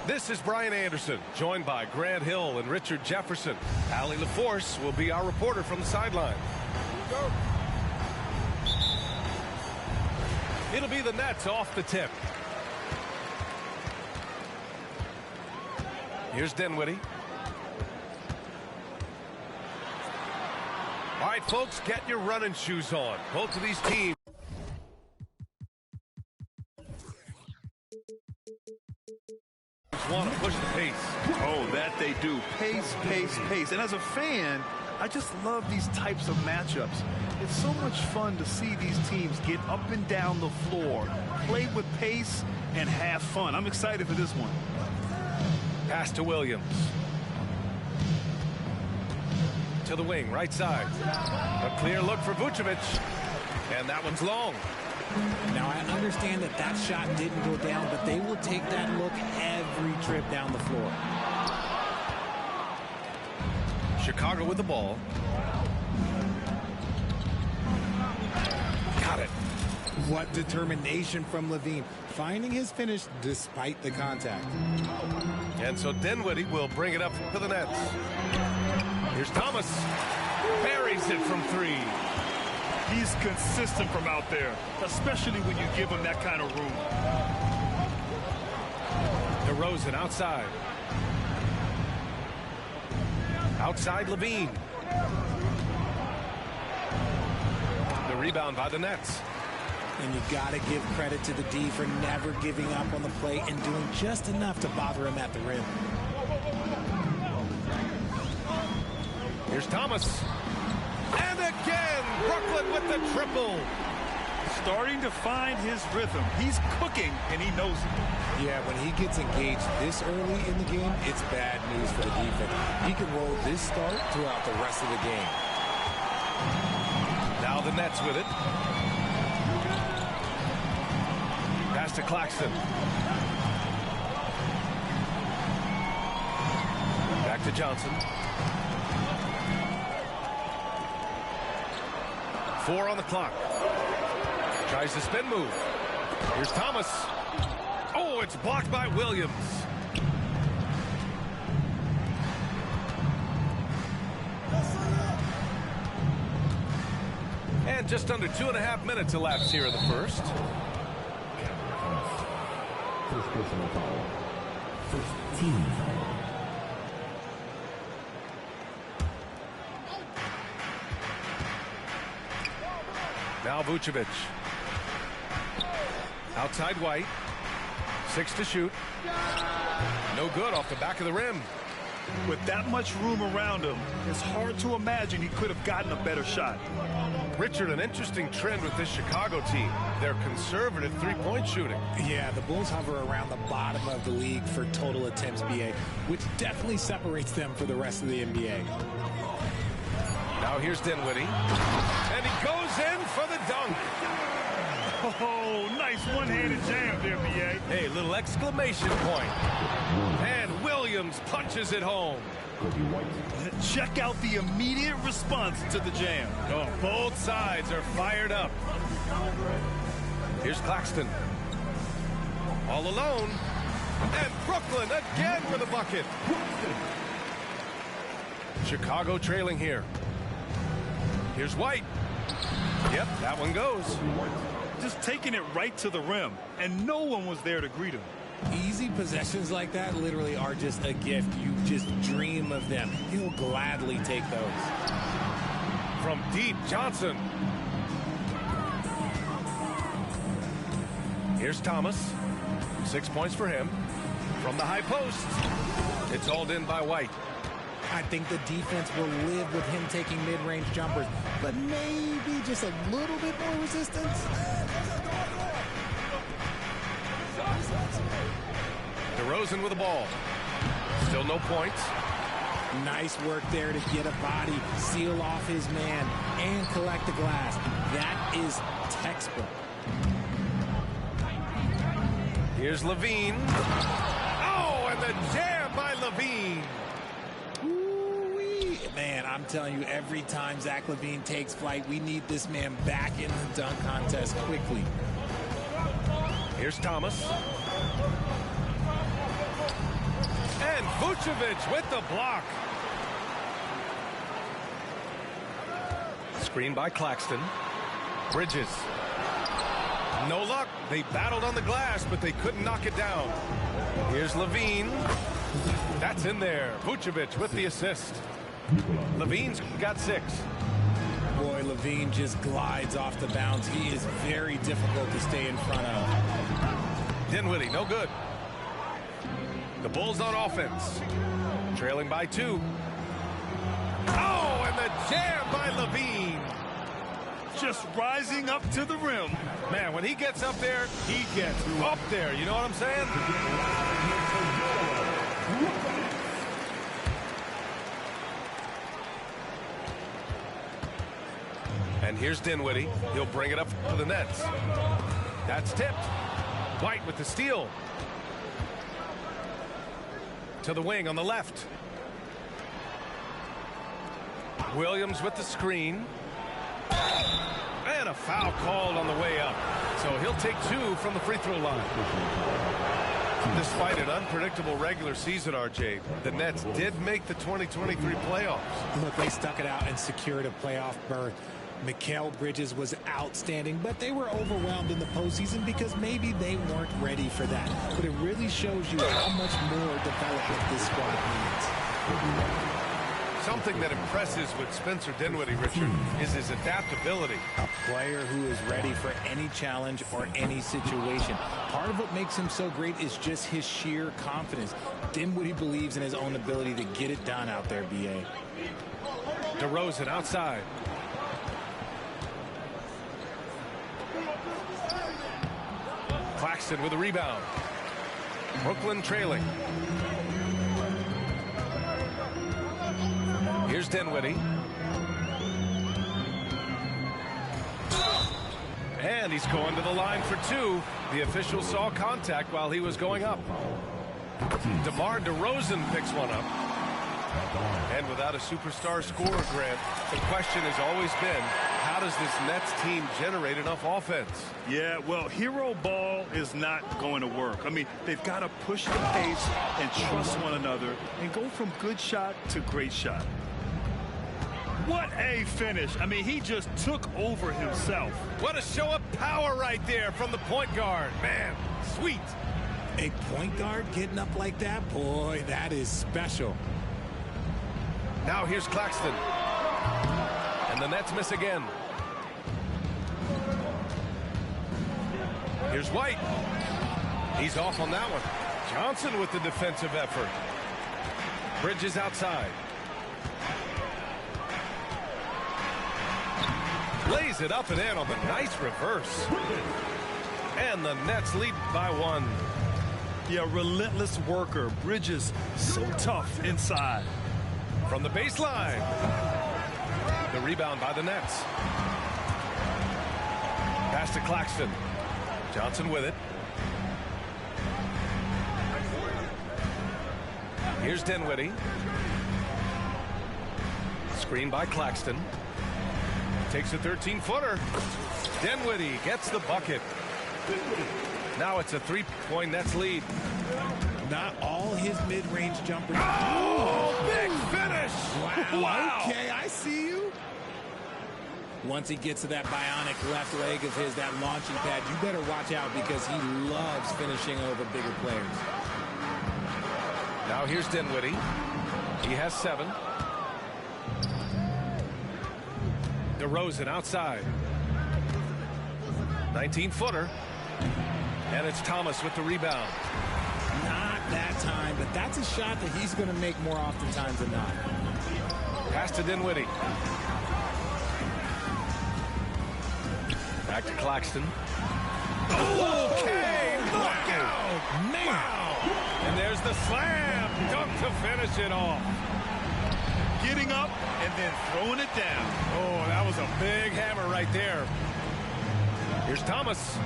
This is Brian Anderson, joined by Grant Hill and Richard Jefferson. Allie LaForce will be our reporter from the sideline. It'll be the Nets off the tip. Here's Dinwiddie. All right, folks, get your running shoes on. Both of these teams want to push the pace. Oh, that they do. Pace, pace, pace. And as a fan, I just love these types of matchups. It's so much fun to see these teams get up and down the floor, play with pace, and have fun. I'm excited for this one. Pass to Williams. To the wing, right side. A clear look for Vucevic. And that one's long. Now, I understand that that shot didn't go down, but they will take that look every trip down the floor. Chicago with the ball. Got it. What determination from Levine, finding his finish despite the contact. And so Dinwiddie will bring it up to the Nets. Here's Thomas. Buries it from three. He's consistent from out there, especially when you give him that kind of room. DeRozan outside. Outside Levine. The rebound by the Nets. And you got to give credit to the D for never giving up on the play and doing just enough to bother him at the rim. Here's Thomas. And again, Brooklyn with the triple. Starting to find his rhythm. He's cooking, and he knows it. Yeah, when he gets engaged this early in the game, it's bad news for the defense. He can roll this start throughout the rest of the game. Now the Nets with it. Pass to Claxton. Back to Johnson. 4 on the clock. Tries the spin move. Here's Thomas. Oh, it's blocked by Williams. And just under 2.5 minutes elapsed here in the first. First personal foul. First team foul. Now Vucevic. Outside White. 6 to shoot. No good off the back of the rim. With that much room around him, it's hard to imagine he could have gotten a better shot. Richard, an interesting trend with this Chicago team. They're conservative three-point shooting. Yeah, the Bulls hover around the bottom of the league for total attempts BA, which definitely separates them for the rest of the NBA. Now here's Dinwiddie. And he goes in for the dunk. Oh, nice one-handed jam there, B.A. Hey, little exclamation point. And Williams punches it home. Check out the immediate response to the jam. Oh, both sides are fired up. Here's Claxton. All alone. And Brooklyn again for the bucket. Chicago trailing here. Here's White. Yep, that one goes. Just taking it right to the rim, and no one was there to greet him. Easy possessions like that literally are just a gift. You just dream of them. He'll gladly take those. From deep, Johnson. Here's Thomas. 6 points for him. From the high post. It's hauled in by White. I think the defense will live with him taking mid-range jumpers, but maybe just a little bit more resistance. DeRozan with the ball. Still no points. Nice work there to get a body, seal off his man, and collect the glass. That is textbook. Here's Levine. Oh, and the jam by Levine. Ooh-wee. Man, I'm telling you, every time Zach LaVine takes flight, we need this man back in the dunk contest quickly. Here's Thomas. And Vucevic with the block. Screen by Claxton. Bridges. No luck. They battled on the glass, but they couldn't knock it down. Here's Levine. That's in there. Vucevic with the assist. Levine's got 6. Boy, Levine just glides off the bounce. He is very difficult to stay in front of. Dinwiddie, no good. The Bulls on offense. Trailing by 2. Oh, and the jam by Levine. Just rising up to the rim. Man, when he gets up there, he gets up there. You know what I'm saying? And here's Dinwiddie. He'll bring it up to the Nets. That's tipped. White with the steal. To the wing on the left. Williams with the screen. And a foul called on the way up. So he'll take 2 from the free throw line. Despite an unpredictable regular season, RJ, the Nets did make the 2023 playoffs. Look, they stuck it out and secured a playoff berth. Mikal Bridges was outstanding, but they were overwhelmed in the postseason because maybe they weren't ready for that. But it really shows you how much more development this squad needs. Something that impresses with Spencer Dinwiddie, Richard, is his adaptability. A player who is ready for any challenge or any situation. Part of what makes him so great is just his sheer confidence. Dinwiddie believes in his own ability to get it done out there, B.A. DeRozan outside. Claxton with a rebound. Brooklyn trailing. Here's Dinwiddie. And he's going to the line for 2. The official saw contact while he was going up. DeMar DeRozan picks one up. And without a superstar scorer, Grant, the question has always been, how does this Nets team generate enough offense? Yeah, well, hero ball is not going to work. I mean, they've got to push the pace and trust one another and go from good shot to great shot. What a finish. I mean, he just took over himself. What a show of power right there from the point guard. Man, sweet. A point guard getting up like that? Boy, that is special. Now here's Claxton. And the Nets miss again. Here's White. He's off on that one. Johnson with the defensive effort. Bridges outside. Lays it up and in on the nice reverse. And the Nets lead by 1. Yeah, relentless worker. Bridges so tough inside. From the baseline. The rebound by the Nets. Pass to Claxton. Johnson with it. Here's Dinwiddie. Screen by Claxton. Takes a 13-footer. Dinwiddie gets the bucket. Now it's a 3-point Nets lead. Not all his mid-range jumpers. Oh, big finish! Wow. Wow. Okay, I see you. Once he gets to that bionic left leg of his, that launching pad, you better watch out because he loves finishing over bigger players. Now here's Dinwiddie. He has 7. DeRozan outside. 19-footer. And it's Thomas with the rebound. Not that time, but that's a shot that he's going to make more oftentimes than not. Pass to Dinwiddie. Back to Claxton. Okay, look out! Man. Wow! And there's the slam dunk to finish it off. Getting up and then throwing it down. Oh, that was a big hammer right there. Here's Thomas.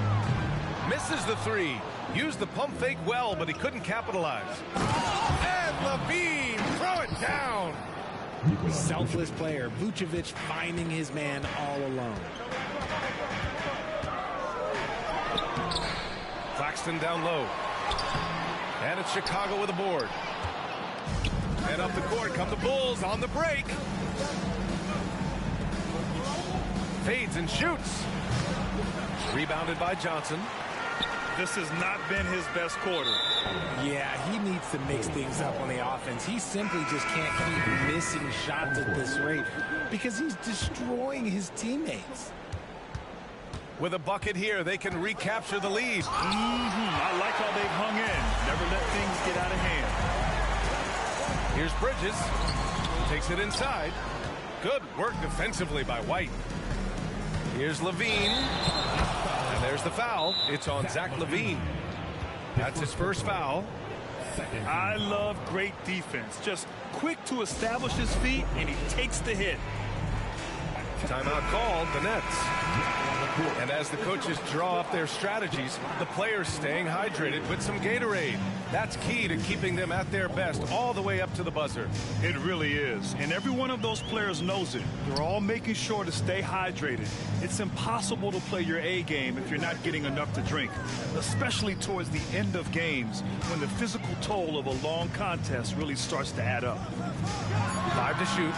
Misses the 3. Used the pump fake well, but he couldn't capitalize. And Levine, throw it down. Selfless player. Vucevic finding his man all alone. Claxton down low. And it's Chicago with a board. And up the court come the Bulls on the break. Fades and shoots. Rebounded by Johnson. This has not been his best quarter. Yeah, he needs to mix things up on the offense. He simply just can't keep missing shots at this rate because he's destroying his teammates. With a bucket here, they can recapture the lead. I like how they've hung in. Never let things get out of hand. Here's Bridges. Takes it inside. Good work defensively by White. Here's Levine. And there's the foul. It's on Zach Levine. That's his first foul. I love great defense. Just quick to establish his feet, and he takes the hit. Timeout called, the Nets. And as the coaches draw up their strategies, the players staying hydrated with some Gatorade. That's key to keeping them at their best all the way up to the buzzer. It really is. And every one of those players knows it. They're all making sure to stay hydrated. It's impossible to play your A game if you're not getting enough to drink, especially towards the end of games when the physical toll of a long contest really starts to add up. 5 to shoot.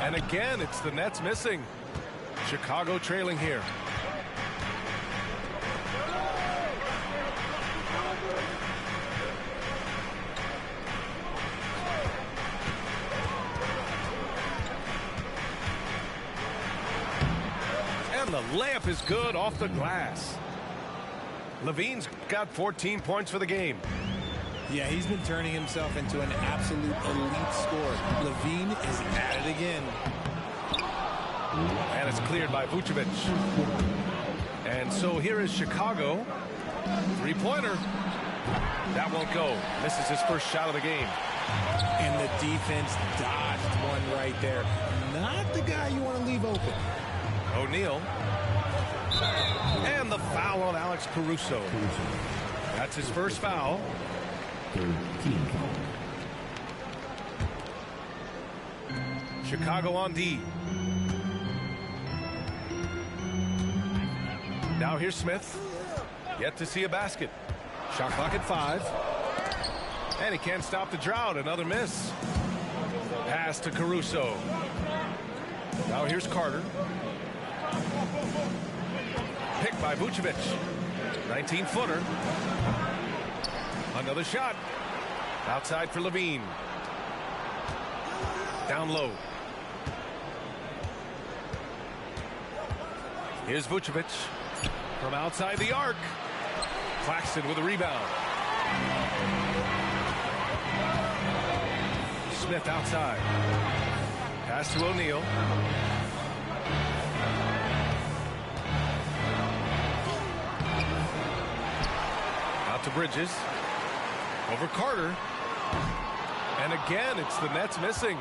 And again, it's the Nets missing. Chicago trailing here. And the layup is good off the glass. Levine's got 14 points for the game. Yeah, he's been turning himself into an absolute elite scorer. Levine is at it again. And it's cleared by Vucevic. And so here is Chicago. 3-pointer. That won't go. This is his first shot of the game. And the defense dodged one right there. Not the guy you want to leave open. O'Neal. And the foul on Alex Caruso. That's his first foul. Chicago on D. Now here's Smith. Yet to see a basket. Shot clock at 5. And he can't stop the drought. Another miss. Pass to Caruso. Now here's Carter. Picked by Vucevic. 19-footer. Another shot. Outside for Levine. Down low. Here's Vucevic. From outside the arc. Claxton with a rebound. Smith outside. Pass to O'Neal. Out to Bridges. Over Carter. And again, it's the Nets missing.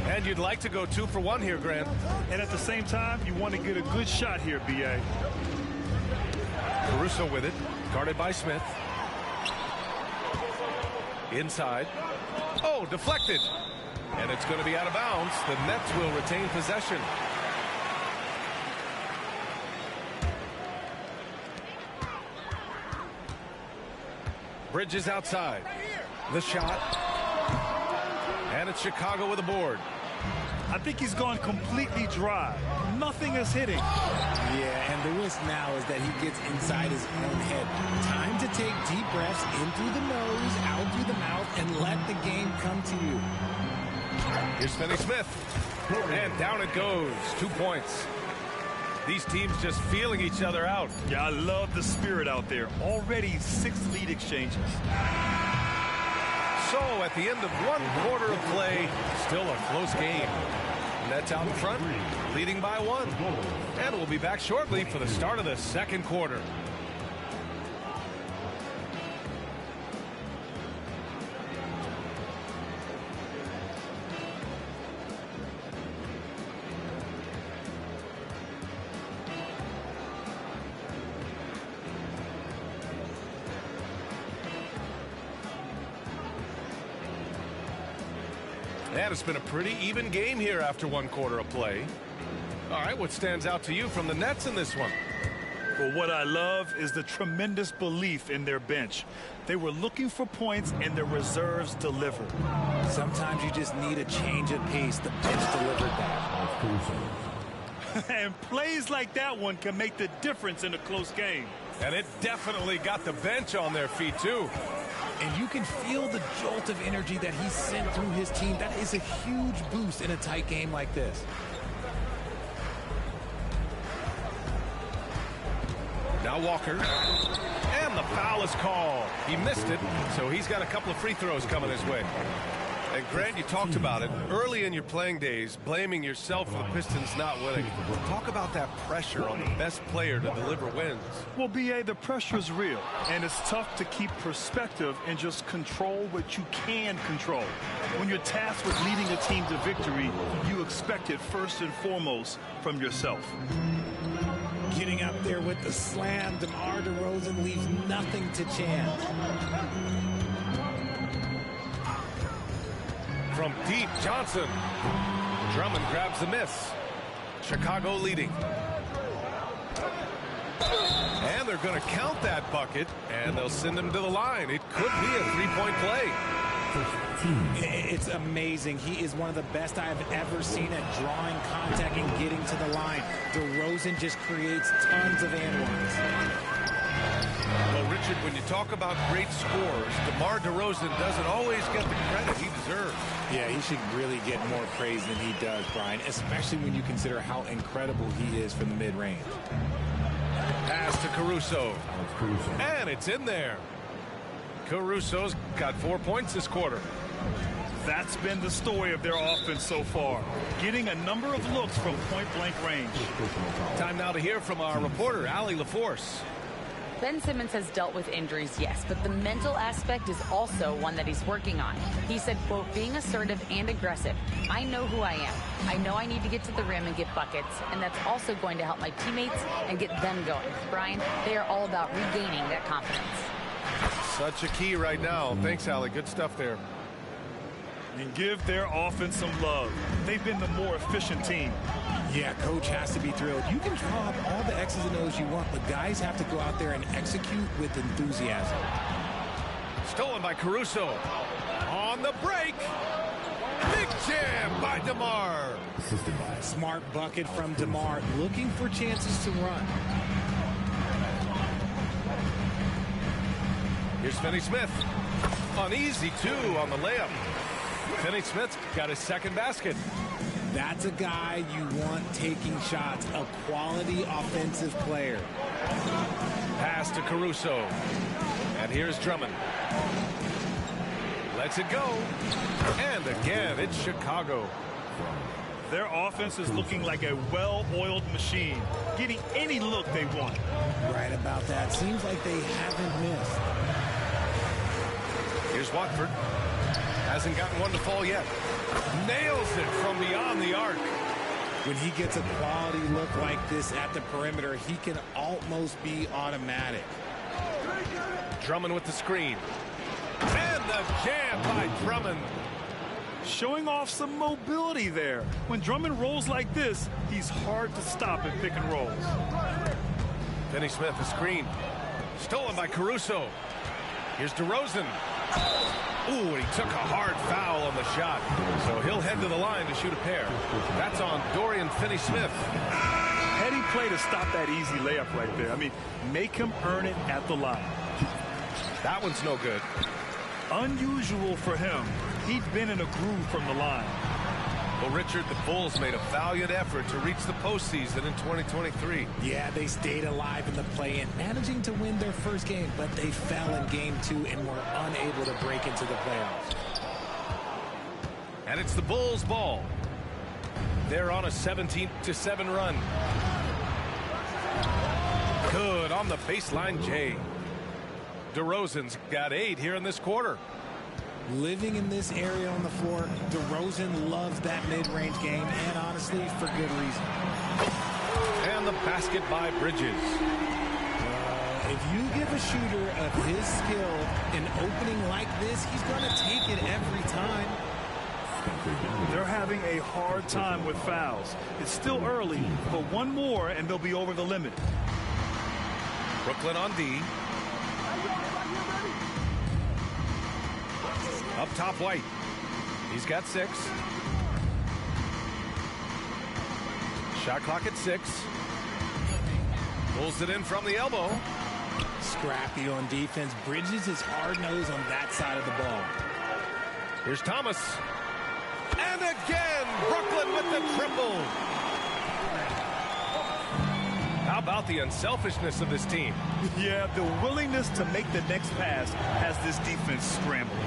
And you'd like to go 2 for 1 here, Grant. And at the same time, you want to get a good shot here, B.A. Caruso with it. Guarded by Smith. Inside. Oh, deflected. And it's going to be out of bounds. The Nets will retain possession. Bridges outside. The shot. And it's Chicago with a board. I think he's gone completely dry. Nothing is hitting. Yeah, and the risk now is that he gets inside his own head. Time to take deep breaths in through the nose, out through the mouth, and let the game come to you. Here's Finney Smith. And down it goes. 2 points. These teams just feeling each other out. Yeah, I love the spirit out there. Already 6 lead exchanges. So at the end of 1 quarter of play, still a close game. Nets out in front, leading by 1. And we'll be back shortly for the start of the second quarter. And it's been a pretty even game here after 1 quarter of play. All right, what stands out to you from the Nets in this one? Well, what I love is the tremendous belief in their bench. They were looking for points, and their reserves delivered. Sometimes you just need a change of pace. The bench delivered that. And plays like that one can make the difference in a close game. And it definitely got the bench on their feet, too. And you can feel the jolt of energy that he sent through his team. That is a huge boost in a tight game like this. Now Walker. And the foul is called. He missed it, so he's got a couple of free throws coming his way. And Grant, you talked about it early in your playing days, blaming yourself for the Pistons not winning. Talk about that pressure on the best player to deliver wins. Well, B.A., the pressure is real, and it's tough to keep perspective and just control what you can control. When you're tasked with leading a team to victory, you expect it first and foremost from yourself. Getting up there with the slam, DeMar DeRozan leaves nothing to chance. From deep, Johnson. Drummond grabs the miss. Chicago leading. And they're going to count that bucket, and they'll send him to the line. It could be a three-point play. It's amazing. He is one of the best I've ever seen at drawing contact and getting to the line. DeRozan just creates tons of and-ones. Well, Richard, when you talk about great scorers, DeMar DeRozan doesn't always get the credit he deserves. Yeah, he should really get more praise than he does, Brian, especially when you consider how incredible he is from the mid-range. Pass to Caruso. And it's in there. Caruso's got 4 points this quarter. That's been the story of their offense so far, getting a number of looks from point-blank range. Time now to hear from our reporter, Allie LaForce. Ben Simmons has dealt with injuries, yes, but the mental aspect is also one that he's working on. He said, quote, being assertive and aggressive. I know who I am. I know I need to get to the rim and get buckets, and that's also going to help my teammates and get them going. Brian, they are all about regaining that confidence. Such a key right now. Thanks, Allie. Good stuff there. And give their offense some love. They've been the more efficient team. Yeah, coach has to be thrilled. You can draw up all the X's and O's you want, but guys have to go out there and execute with enthusiasm. Stolen by Caruso. On the break. Big jam by DeMar. Smart bucket from DeMar, looking for chances to run. Here's Finney Smith. Uneasy, too, on the layup. Finney Smith's got his second basket. That's a guy you want taking shots, a quality offensive player. Pass to Caruso. And here's Drummond. Lets it go. And again, it's Chicago. Their offense is looking like a well-oiled machine, getting any look they want. Right about that. Seems like they haven't missed. Here's Watford. Hasn't gotten one to fall yet. Nails it from beyond the arc. When he gets a quality look like this at the perimeter, he can almost be automatic. Drummond with the screen. And the jam by Drummond. Showing off some mobility there. When Drummond rolls like this, he's hard to stop in pick and rolls. Finney Smith, the screen. Stolen by Caruso. Here's DeRozan. Ooh, and he took a hard foul on the shot. So he'll head to the line to shoot a pair. That's on Dorian Finney-Smith. Heady play to stop that easy layup right there. I mean, make him earn it at the line. That one's no good. Unusual for him. He'd been in a groove from the line. Well, Richard, the Bulls made a valiant effort to reach the postseason in 2023. Yeah, they stayed alive in the play-in, managing to win their first game, but they fell in game 2 and were unable to break into the playoffs. And it's the Bulls' ball. They're on a 17-7 run. Good on the baseline, Jay. DeRozan's got 8 here in this quarter. Living in this area on the floor, DeRozan loves that mid-range game, and honestly, for good reason. And the basket by Bridges. If you give a shooter of his skill an opening like this, he's going to take it every time. They're having a hard time with fouls. It's still early, but one more and they'll be over the limit. Brooklyn on D. Up top, White. He's got 6. Shot clock at 6. Pulls it in from the elbow. Scrappy on defense. Bridges is hard-nosed on that side of the ball. Here's Thomas. And again, Brooklyn with the triple. How about the unselfishness of this team? Yeah, the willingness to make the next pass has this defense scrambling.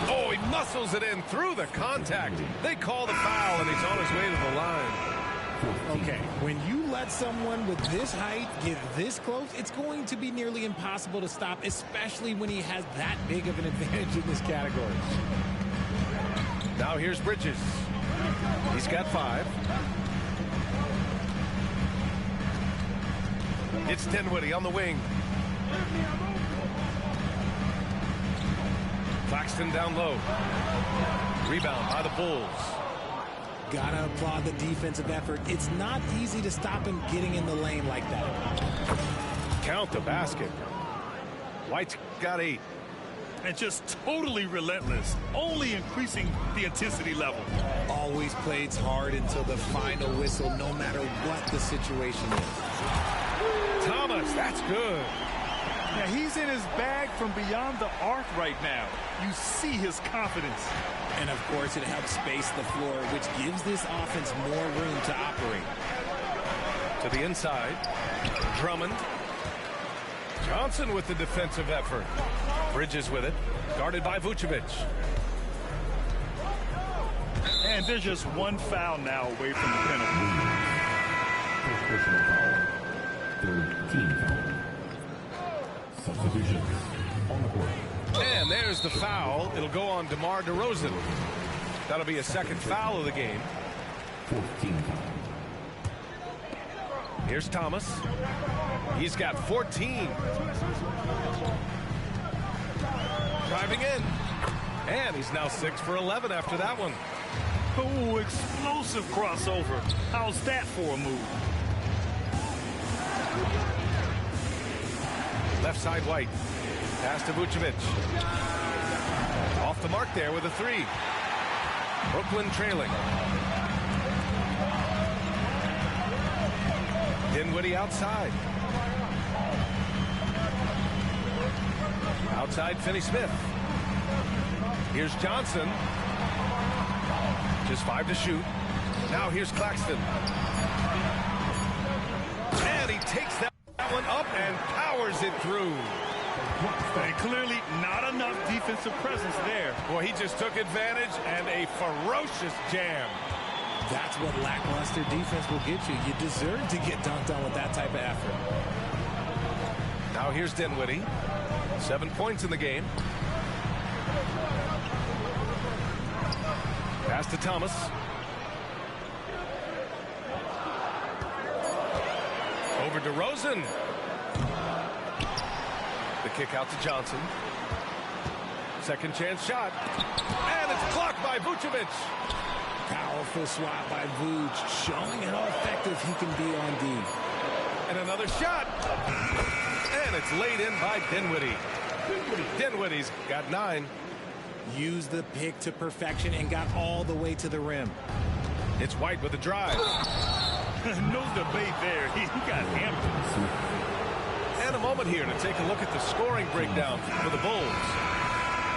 Oh, he muscles it in through the contact. They call the foul, and he's on his way to the line. Okay, when you let someone with this height get this close, it's going to be nearly impossible to stop, especially when he has that big of an advantage in this category. Now here's Bridges. He's got 5. It's Dinwiddie on the wing. Claxton down low. Rebound by the Bulls. Gotta applaud the defensive effort. It's not easy to stop him getting in the lane like that. Count the basket. White's got 8. And just totally relentless, only increasing the intensity level. Always plays hard until the final whistle, no matter what the situation is. Thomas, that's good. Yeah, he's in his bag from beyond the arc right now. You see his confidence. And of course, it helps space the floor, which gives this offense more room to operate. To the inside. Drummond. Johnson with the defensive effort. Bridges with it. Guarded by Vucevic. And there's just one foul now away from the penalty. First personal foul. Third team foul. Substitutions on the court. And there's the foul. It'll go on DeMar DeRozan. That'll be a second foul of the game. 14 foul. Here's Thomas. He's got 14. Driving in. And he's now 6 for 11 after that one. Oh, explosive crossover. How's that for a move? Left side, White. Pass to Vucevic. Off the mark there with a 3. Brooklyn trailing. Dinwiddie outside. Outside, Finney-Smith. Here's Johnson. Just 5 to shoot. Now here's Claxton. And he takes that one up and powers it through. And clearly not enough defensive presence there. Boy, he just took advantage and a ferocious jam. That's what lackluster defense will get you. You deserve to get dunked on with that type of effort. Now here's Dinwiddie. 7 points in the game. Pass to Thomas. Over to DeRozan. The kick out to Johnson. Second chance shot. And it's blocked by Vucevic. Powerful swat by Vuce, showing how effective he can be on D. And another shot. And it's laid in by Dinwiddie. Dinwiddie's got 9. Used the pick to perfection and got all the way to the rim. It's White with the drive. No debate there. He got hammered. And a moment here to take a look at the scoring breakdown for the Bulls.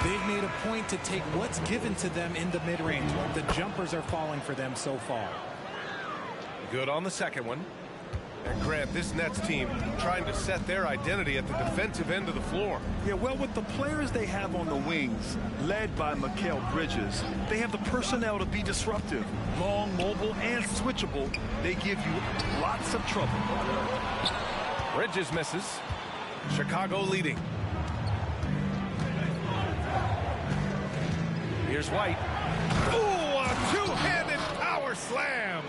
They've made a point to take what's given to them in the mid-range. The jumpers are falling for them so far. Good on the second one. And Grant, this Nets team trying to set their identity at the defensive end of the floor. Yeah, well, with the players they have on the wings, led by Mikal Bridges, they have the personnel to be disruptive. Long, mobile, and switchable. They give you lots of trouble. Bridges misses. Chicago leading. Here's White. Ooh, a two-handed power slam.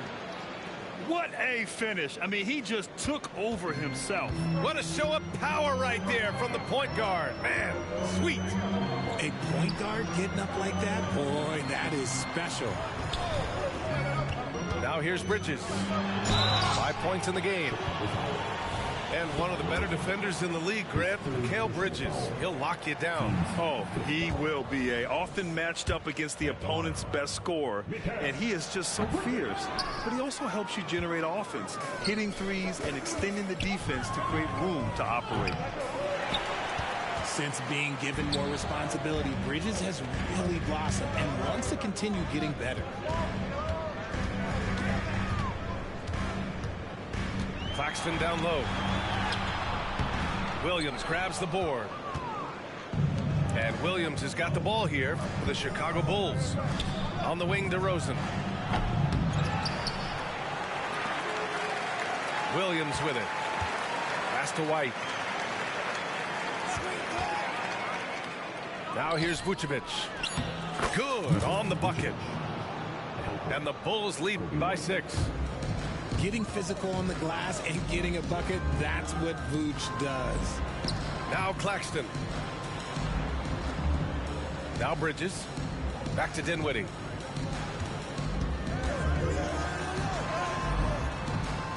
What a finish. I mean, he just took over himself. What a show of power right there from the point guard. Man, sweet. A point guard getting up like that? Boy, that is special. Now here's Bridges. 5 points in the game. And one of the better defenders in the league, Grant, Mikal Bridges. He'll lock you down. Oh, he will be often matched up against the opponent's best scorer, and he is just so fierce. But he also helps you generate offense, hitting threes and extending the defense to create room to operate. Since being given more responsibility, Bridges has really blossomed and wants to continue getting better. Claxton down low. Williams grabs the board. And Williams has got the ball here for the Chicago Bulls. On the wing, DeRozan. Williams with it. Pass to White. Now here's Vucevic. Good on the bucket. And the Bulls lead by 6. Getting physical on the glass and getting a bucket, that's what Vooch does. Now Claxton. Now Bridges. Back to Dinwiddie.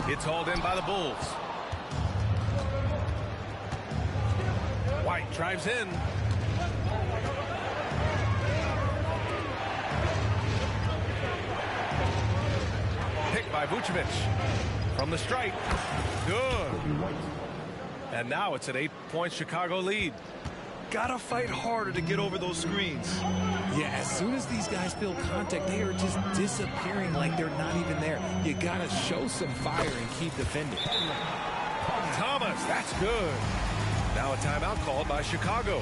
It's hauled in by the Bulls. White drives in. Picked by Vucevic. From the strike. Good. And now it's an 8-point Chicago lead. Gotta fight harder to get over those screens. Yeah, as soon as these guys feel contact, they are just disappearing like they're not even there. You gotta show some fire and keep defending. Thomas, that's good. Now a timeout called by Chicago.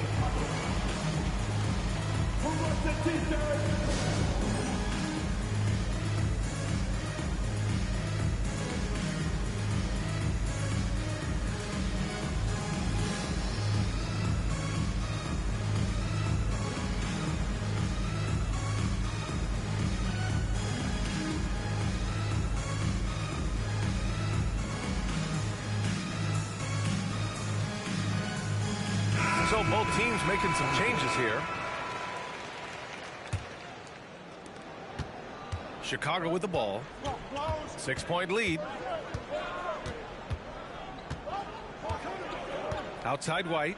So both teams making some changes here. Chicago with the ball. 6-point lead. Outside White.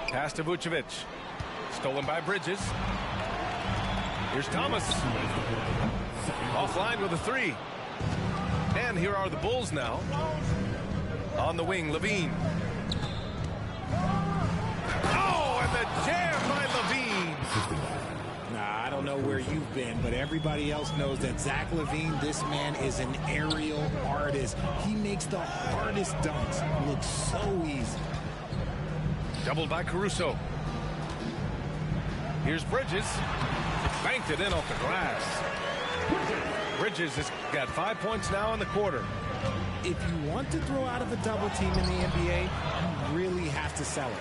Pass to Vucevic. Stolen by Bridges. Here's Thomas. Offline with a 3. And here are the Bulls now. On the wing, Levine. Oh, and the jam by Levine. Nah, I don't know where you've been, but everybody else knows that Zach LaVine, this man is an aerial artist. He makes the hardest dunks look so easy. Doubled by Caruso. Here's Bridges. Banked it in off the glass. Bridges has got 5 points now in the quarter. If you want to throw out of a double team in the NBA, you really have to sell it.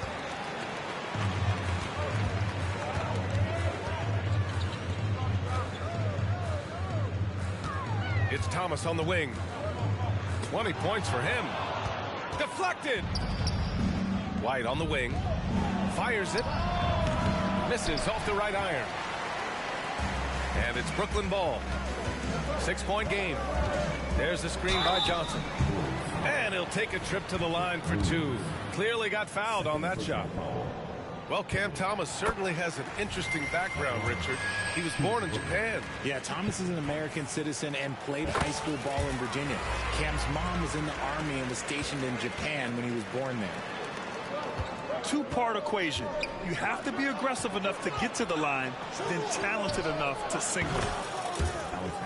It's Thomas on the wing. 20 points for him. Deflected. White on the wing. Fires it. Misses off the right iron. And it's Brooklyn ball. 6-point game. There's the screen by Johnson. And he'll take a trip to the line for 2. Clearly got fouled on that shot. Well, Cam Thomas certainly has an interesting background, Richard. He was born in Japan. Yeah, Thomas is an American citizen and played high school ball in Virginia. Cam's mom was in the Army and was stationed in Japan when he was born there. Two-part equation. You have to be aggressive enough to get to the line, then talented enough to sink it.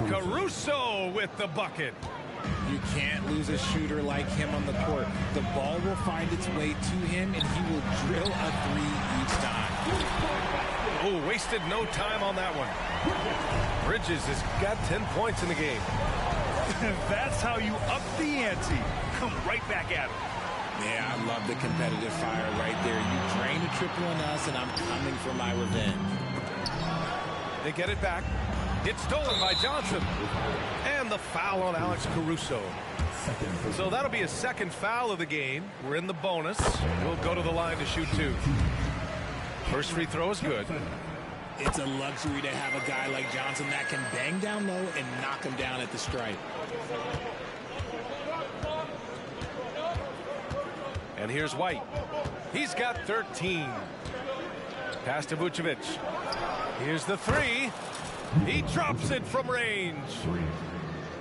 Caruso with the bucket. You can't lose a shooter like him on the court. The ball will find its way to him, and he will drill a 3 each time. Oh, wasted no time on that one. Bridges has got 10 points in the game. That's how you up the ante. Come right back at him. Yeah, I love the competitive fire right there. You drain a triple on us, and I'm coming for my revenge. They get it back. It's stolen by Johnson. And the foul on Alex Caruso. So that'll be a second foul of the game. We're in the bonus. We'll go to the line to shoot 2. First free throw is good. It's a luxury to have a guy like Johnson that can bang down low and knock him down at the stripe. And here's White. He's got 13. Pass to Vucevic. Here's the 3. He drops it from range.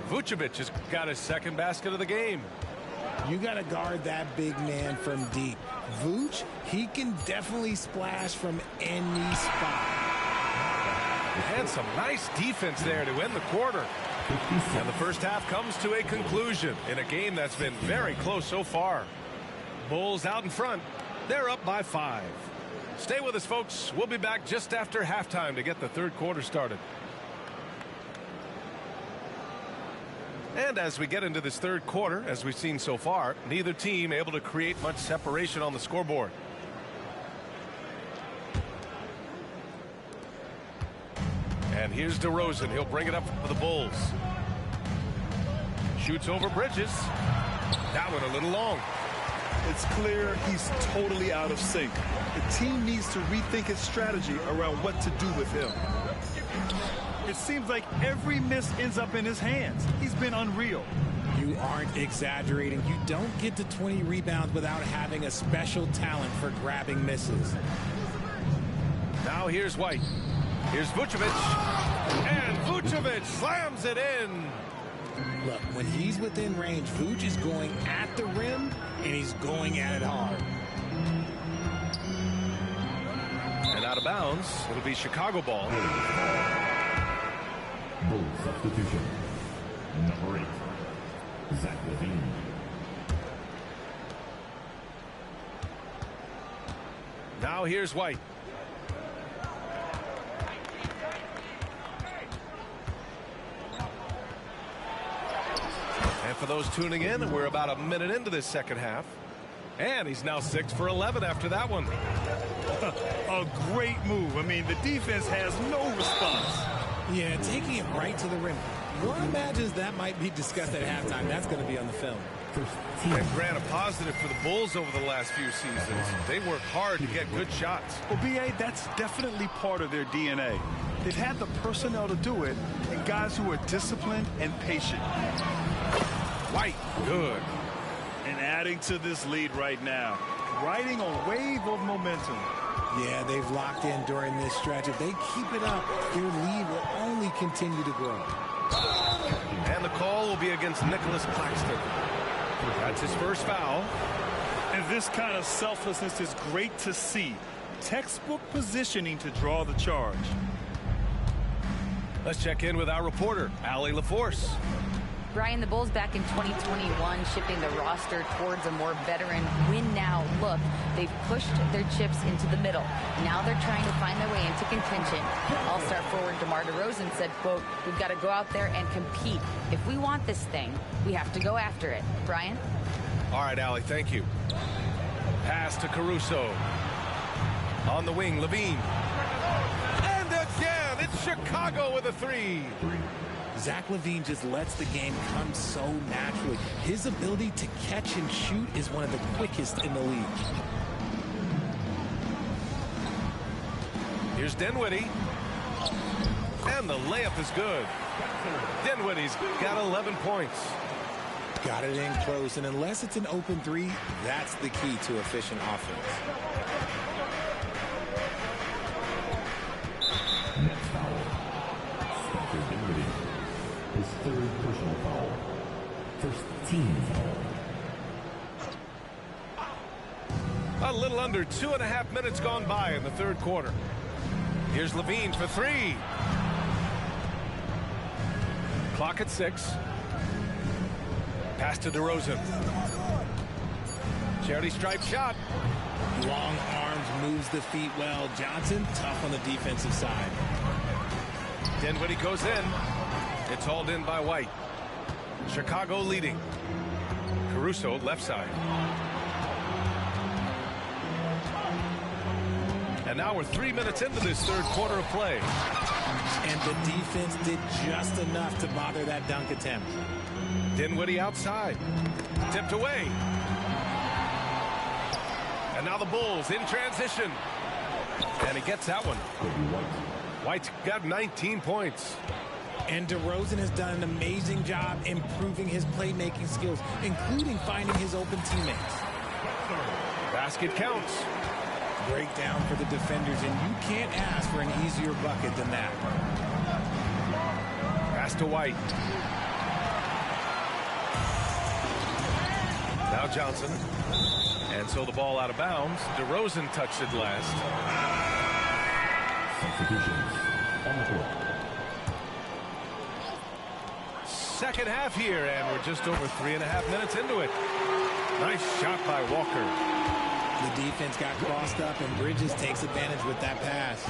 Vucevic has got his second basket of the game. You got to guard that big man from deep. Vooch, he can definitely splash from any spot. And some nice defense there to end the quarter. And the first half comes to a conclusion in a game that's been very close so far. Bulls out in front. They're up by 5. Stay with us, folks. We'll be back just after halftime to get the third quarter started. And as we get into this third quarter, as we've seen so far, neither team able to create much separation on the scoreboard. And here's DeRozan. He'll bring it up for the Bulls. Shoots over Bridges. That one a little long. It's clear he's totally out of sync. The team needs to rethink its strategy around what to do with him. It seems like every miss ends up in his hands. He's been unreal. You aren't exaggerating. You don't get to 20 rebounds without having a special talent for grabbing misses. Now here's White. Here's Vucevic. And Vucevic slams it in. Look, when he's within range, Vooch is going at the rim, and he's going at it hard. And out of bounds, it'll be Chicago ball. Bull substitution. Number 8, Zach LaVine. Now here's White. And for those tuning in, we're about a minute into this second half. And he's now 6 for 11 after that one. A great move. I mean, the defense has no response. Yeah, taking it right to the rim. One imagines that might be discussed at halftime. That's going to be on the film. And Grant, a positive for the Bulls over the last few seasons. They work hard to get good shots. Well, B.A., that's definitely part of their DNA. They've had the personnel to do it, and guys who are disciplined and patient. White, good. And adding to this lead right now, riding a wave of momentum. Yeah, they've locked in during this stretch. If they keep it up, their lead will only continue to grow. And the call will be against Nicholas Claxton. That's his first foul. And this kind of selflessness is great to see. Textbook positioning to draw the charge. Let's check in with our reporter, Allie LaForce. Brian, the Bulls back in 2021 shifting the roster towards a more veteran win-now look. They've pushed their chips into the middle. Now they're trying to find their way into contention. All-star forward DeMar DeRozan said, quote, "We've got to go out there and compete. If we want this thing, we have to go after it." Brian? All right, Allie, thank you. Pass to Caruso. On the wing, LaVine. And again, it's Chicago with a 3. Zach LaVine just lets the game come so naturally. His ability to catch and shoot is one of the quickest in the league. Here's Dinwiddie. And the layup is good. Dinwiddie's got 11 points. Got it in close, and unless it's an open three, that's the key to efficient offense. Next foul. Spencer Dinwiddie. His third personal foul. First team foul. A little under 2.5 minutes gone by in the third quarter. Here's Levine for three. Clock at 6. Pass to DeRozan. Charity stripe shot. Long arms, moves the feet well. Johnson, tough on the defensive side. Dinwiddie goes in. It's hauled in by White. Chicago leading. Caruso left side. And now we're 3 minutes into this third quarter of play. And the defense did just enough to bother that dunk attempt. Dinwiddie outside. Tipped away. And now the Bulls in transition. And he gets that one. White's got 19 points. And DeRozan has done an amazing job improving his playmaking skills, including finding his open teammates. Basket counts. Breakdown for the defenders, and you can't ask for an easier bucket than that. Pass to White. Now Johnson. And so the ball out of bounds. DeRozan touched it last. Substitutions on the court. Second half here, and we're just over 3.5 minutes into it. Nice shot by Walker. The defense got crossed up, and Bridges takes advantage with that pass.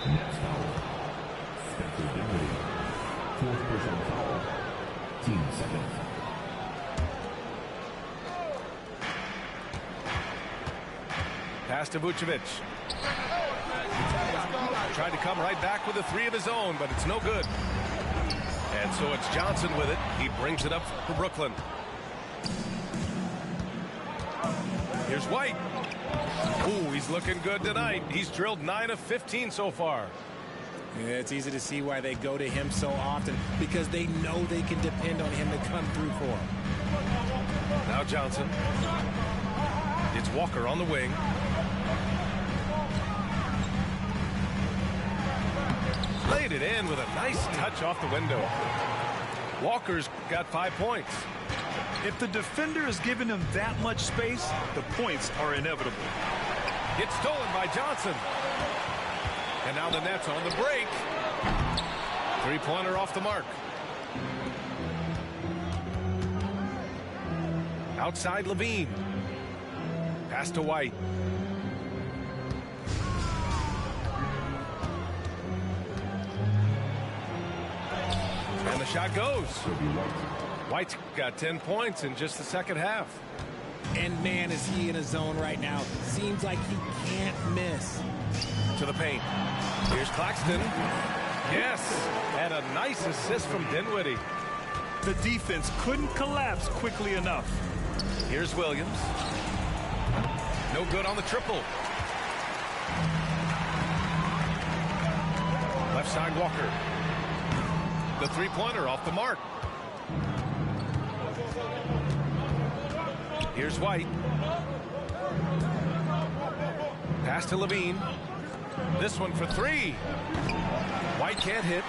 Next foul. Spencer Dinwiddie. Fourth personal foul. Team second. Pass to Vucevic. Tried to come right back with a three of his own, but it's no good. And so it's Johnson with it. He brings it up for Brooklyn. Here's White. Ooh, he's looking good tonight. He's drilled 9 of 15 so far. Yeah, it's easy to see why they go to him so often, because they know they can depend on him to come through for them. Now Johnson. It's Walker on the wing. Laid it in with a nice touch off the window. Walker's got 5 points. If the defender is giving him that much space, the points are inevitable. It's stolen by Johnson. And now the Nets on the break. Three-pointer off the mark. Outside Levine. Pass to White. And the shot goes. White's got 10 points in just the second half. And man, is he in a zone right now. Seems like he can't miss. To the paint. Here's Claxton. Yes. And a nice assist from Dinwiddie. The defense couldn't collapse quickly enough. Here's Williams. No good on the triple. Left side Walker. The three-pointer off the mark. Here's White. Pass to Levine. This one for three. White can't hit.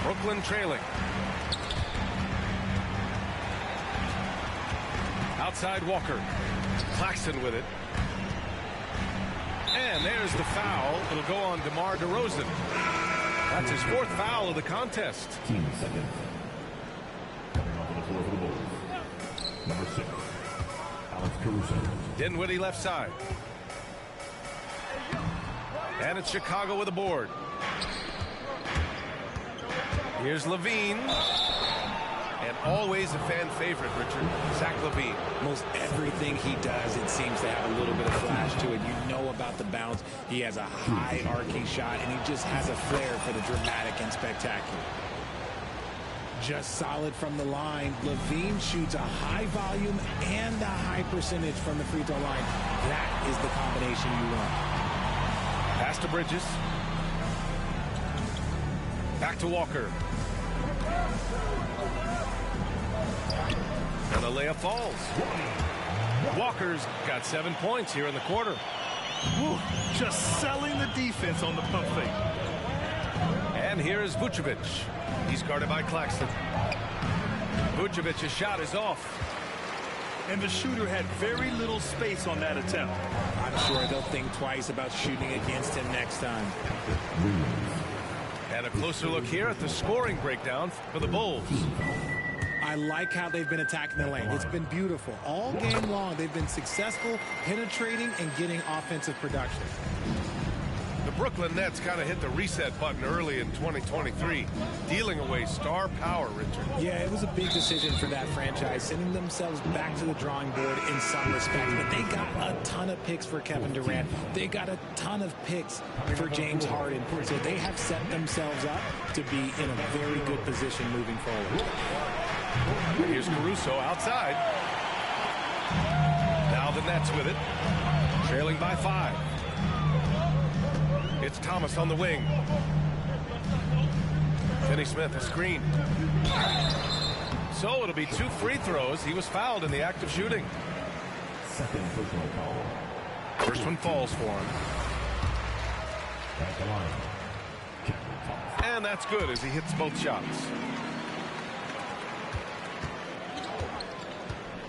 Brooklyn trailing. Outside Walker. Claxton with it. And there's the foul. It'll go on DeMar DeRozan. That's his fourth foul of the contest. Team second. Coming off the floor for the Bulls. Number 6, Alex Caruso. Dinwiddie left side. And it's Chicago with a board. Here's Levine. And always a fan favorite, Richard. Zach Levine. Most everything he does, it seems to have a little bit of flash to it. You know about the bounce. He has a high arcing shot, and he just has a flair for the dramatic and spectacular. Just solid from the line. Levine shoots a high volume and a high percentage from the free throw line. That is the combination you want. Pass to Bridges. Back to Walker. And the layup falls. Walker's got 7 points here in the quarter. Woo, just selling the defense on the pump fake. And here is Vucevic. He's guarded by Claxton. Vucevic's shot is off. And the shooter had very little space on that attempt. I'm sure they'll think twice about shooting against him next time. And a closer look here at the scoring breakdown for the Bulls. I like how they've been attacking the lane. It's been beautiful. All game long, they've been successful penetrating and getting offensive production. The Brooklyn Nets kind of hit the reset button early in 2023, dealing away star power, Richard. Yeah, it was a big decision for that franchise, sending themselves back to the drawing board in some respects. But they got a ton of picks for Kevin Durant. They got a ton of picks for James Harden. So they have set themselves up to be in a very good position moving forward. Here's Caruso outside. Now the Nets with it, trailing by 5. It's Thomas on the wing. Finney Smith, a screen. So it'll be 2 free throws. He was fouled in the act of shooting. Second personal foul. First one falls for him. At the line. And that's good as he hits both shots.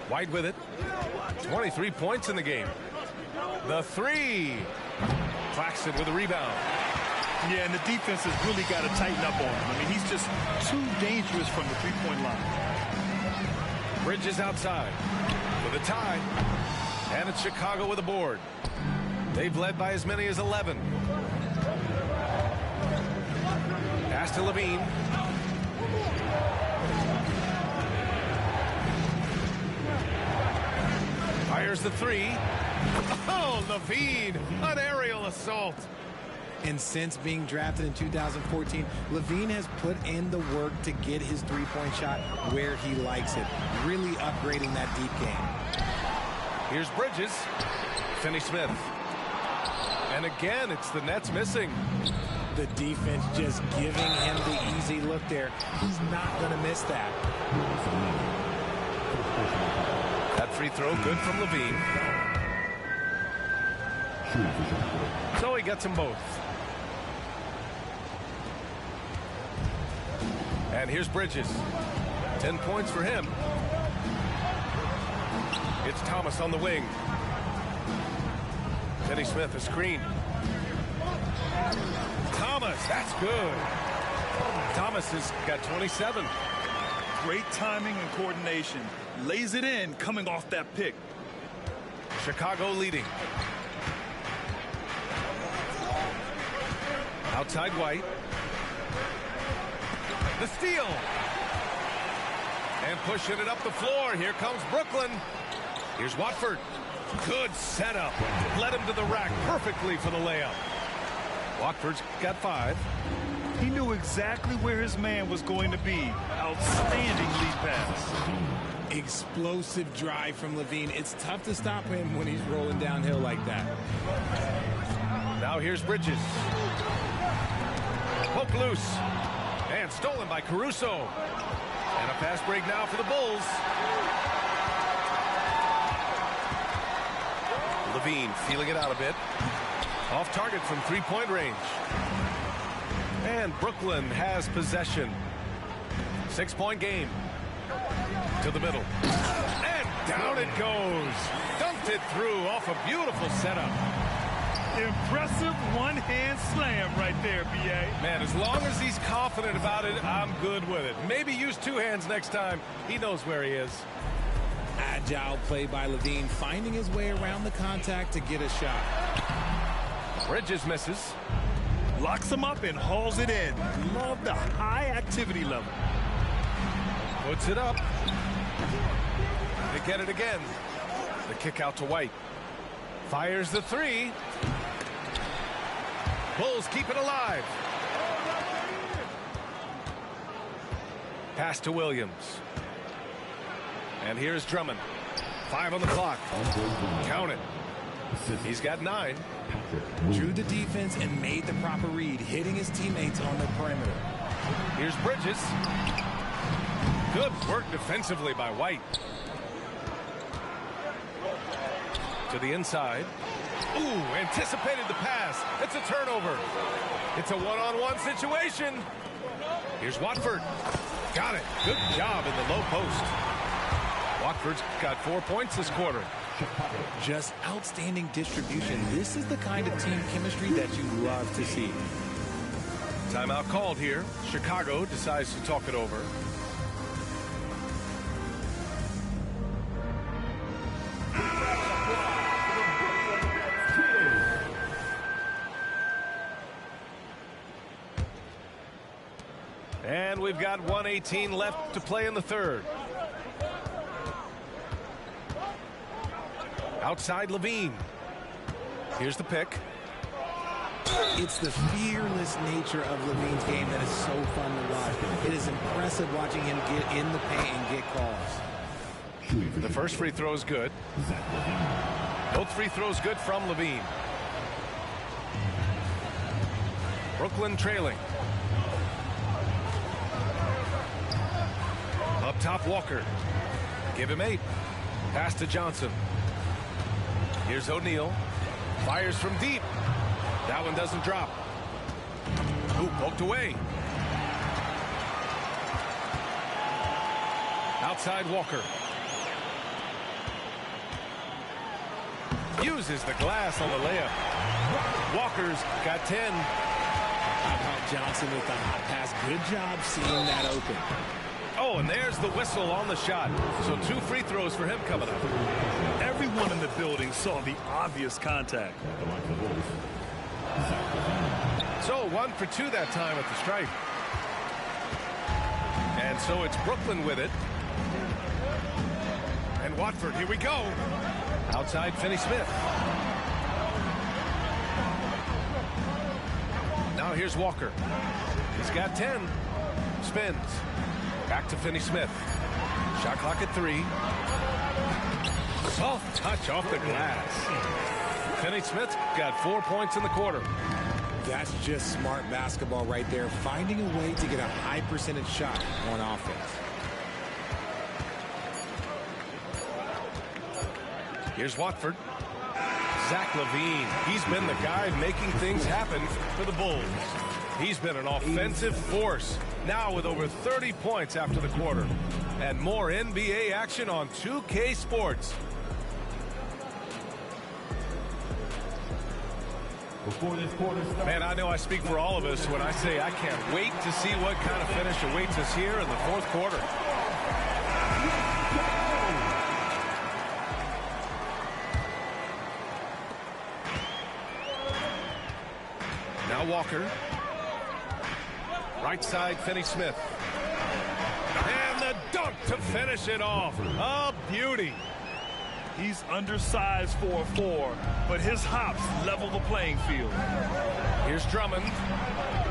White with it. 23 points in the game. The 3. Claxton with a rebound. Yeah, and the defense has really got to tighten up on him. I mean, he's just too dangerous from the three-point line. Bridges outside for the tie. And it's Chicago with a board. They've led by as many as 11. Pass to Levine. Fires the 3. Oh, Levine, an aerial assault. And since being drafted in 2014, Levine has put in the work to get his three-point shot where he likes it, really upgrading that deep game. Here's Bridges. Finney Smith. And again, it's the Nets missing. The defense just giving him the easy look there. He's not going to miss that. That free throw good from Levine. So he gets them both. And here's Bridges. 10 points for him. It's Thomas on the wing. Finney Smith, a screen. Thomas, that's good. Thomas has got 27. Great timing and coordination. Lays it in coming off that pick. Chicago leading. Outside White. The steal. And pushing it up the floor. Here comes Brooklyn. Here's Watford. Good setup. Led him to the rack perfectly for the layup. Watford's got 5. He knew exactly where his man was going to be. Outstanding lead pass. Explosive drive from Levine. It's tough to stop him when he's rolling downhill like that. Now here's Bridges. Poke loose. And stolen by Caruso. And a fast break now for the Bulls. Levine feeling it out a bit. Off target from three-point range. And Brooklyn has possession. 6-point game. To the middle. And down it goes. Dunked it through off a beautiful setup. Impressive one-hand slam right there, B.A. Man, as long as he's confident about it, I'm good with it. Maybe use 2 hands next time. He knows where he is. Agile play by Levine, finding his way around the contact to get a shot. Bridges misses. Locks him up and hauls it in. Love the high activity level. Puts it up. They get it again. The kick out to White. Fires the 3. Bulls keep it alive. Pass to Williams. And here's Drummond. 5 on the clock. Count it. He's got 9. Drew the defense and made the proper read, hitting his teammates on the perimeter. Here's Bridges. Good work defensively by White. To the inside. Ooh, anticipated the pass. It's a turnover. It's a one-on-one situation. Here's Watford. Got it. Good job in the low post. Watford's got 4 points this quarter. Just outstanding distribution. This is the kind of team chemistry that you love to see. Timeout called here. Chicago decides to talk it over. And we've got 1:18 left to play in the third. Outside Levine. Here's the pick. It's the fearless nature of Levine's game that is so fun to watch. It is impressive watching him get in the paint and get calls. The first free throw is good. Both free throws good from Levine. Brooklyn trailing. Up top, Walker. Give him 8. Pass to Johnson. Here's O'Neal. Fires from deep. That one doesn't drop. Ooh, poked away. Outside Walker. Uses the glass on the layup. Walker's got 10. How about Johnson with the hot pass? Good job seeing that open. Oh, and there's the whistle on the shot. So 2 free throws for him coming up. Everyone in the building saw the obvious contact. So 1 for 2 that time at the stripe. And so it's Brooklyn with it. And Watford, here we go. Outside Finney-Smith. Now here's Walker. He's got 10. Spins. Back to Finney-Smith. Shot clock at 3. Soft touch off the glass. Finney-Smith got 4 points in the quarter. That's just smart basketball right there. Finding a way to get a high percentage shot on offense. Here's Watford. Zach LaVine. He's been the guy making things happen for the Bulls. He's been an offensive force. Now with over 30 points after the quarter. And more NBA action on 2K Sports. Man, I know I speak for all of us when I say I can't wait to see what kind of finish awaits us here in the fourth quarter. Now Walker. Right side, Finney-Smith. And the dunk to finish it off. A beauty. He's undersized for a 4, but his hops level the playing field. Here's Drummond.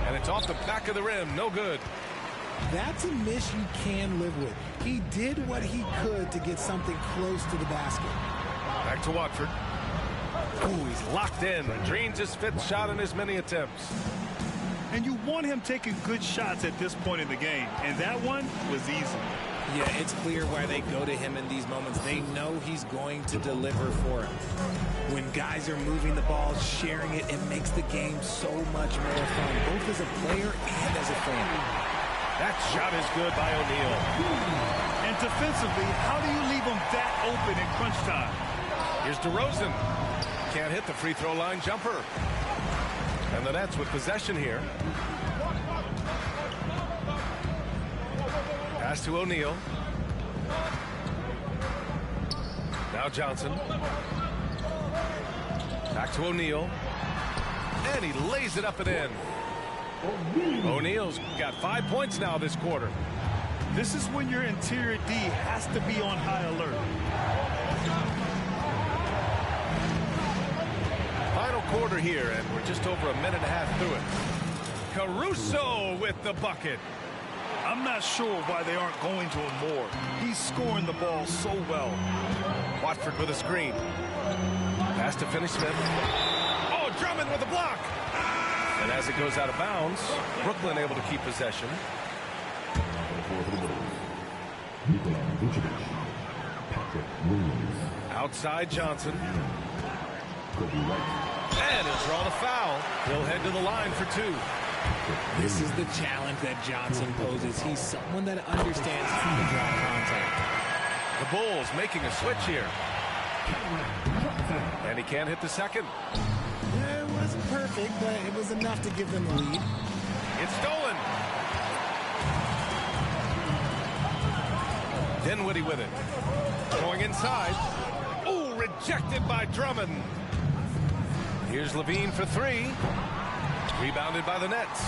And it's off the back of the rim. No good. That's a miss you can live with. He did what he could to get something close to the basket. Back to Watford. Ooh, he's locked in. Dreams his 5th shot in as many attempts. And you want him taking good shots at this point in the game. And that one was easy. Yeah, it's clear why they go to him in these moments. They know he's going to deliver for them. When guys are moving the ball, sharing it, it makes the game so much more fun, both as a player and as a fan. That shot is good by O'Neal. And defensively, how do you leave him that open in crunch time? Here's DeRozan. Can't hit the free throw line jumper. And the Nets with possession here. Pass to O'Neal. Now Johnson. Back to O'Neal. And he lays it up and in. O'Neal's got 5 points now this quarter. This is when your interior D has to be on high alert. Final quarter here, and we're just over a minute and a half through it. Caruso with the bucket. I'm not sure why they aren't going to him more. He's scoring the ball so well. Watford with a screen. Pass to Finney-Smith. Oh, Drummond with a block. And as it goes out of bounds, Brooklyn able to keep possession. Nikola Vucevic, Patrick Williams, Outside Johnson. Kobe White, And he'll draw the foul. He'll head to the line for 2. This is the challenge that Johnson poses. He's someone that understands how to draw contact. The Bulls making a switch here. And he can't hit the second. Yeah, it wasn't perfect, but it was enough to give them the lead. It's stolen. Dinwiddie with it. Going inside. Oh, rejected by Drummond. Here's Levine for 3. Rebounded by the Nets.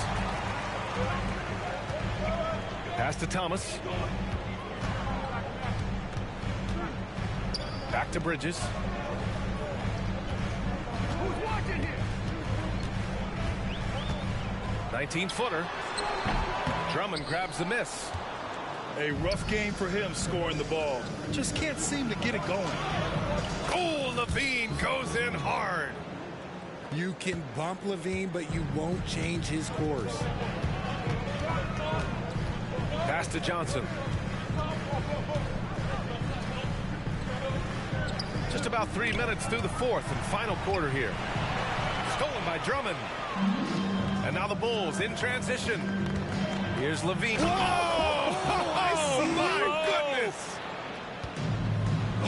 Pass to Thomas. Back to Bridges. Who's watching here? 19-footer. Drummond grabs the miss. A rough game for him scoring the ball. Just can't seem to get it going. Oh, Levine goes in hard. You can bump Levine, but you won't change his course. Pass to Johnson. Just about 3 minutes through the fourth and final quarter here. Stolen by Drummond. And now the Bulls in transition. Here's Levine. Whoa! Oh, my goodness!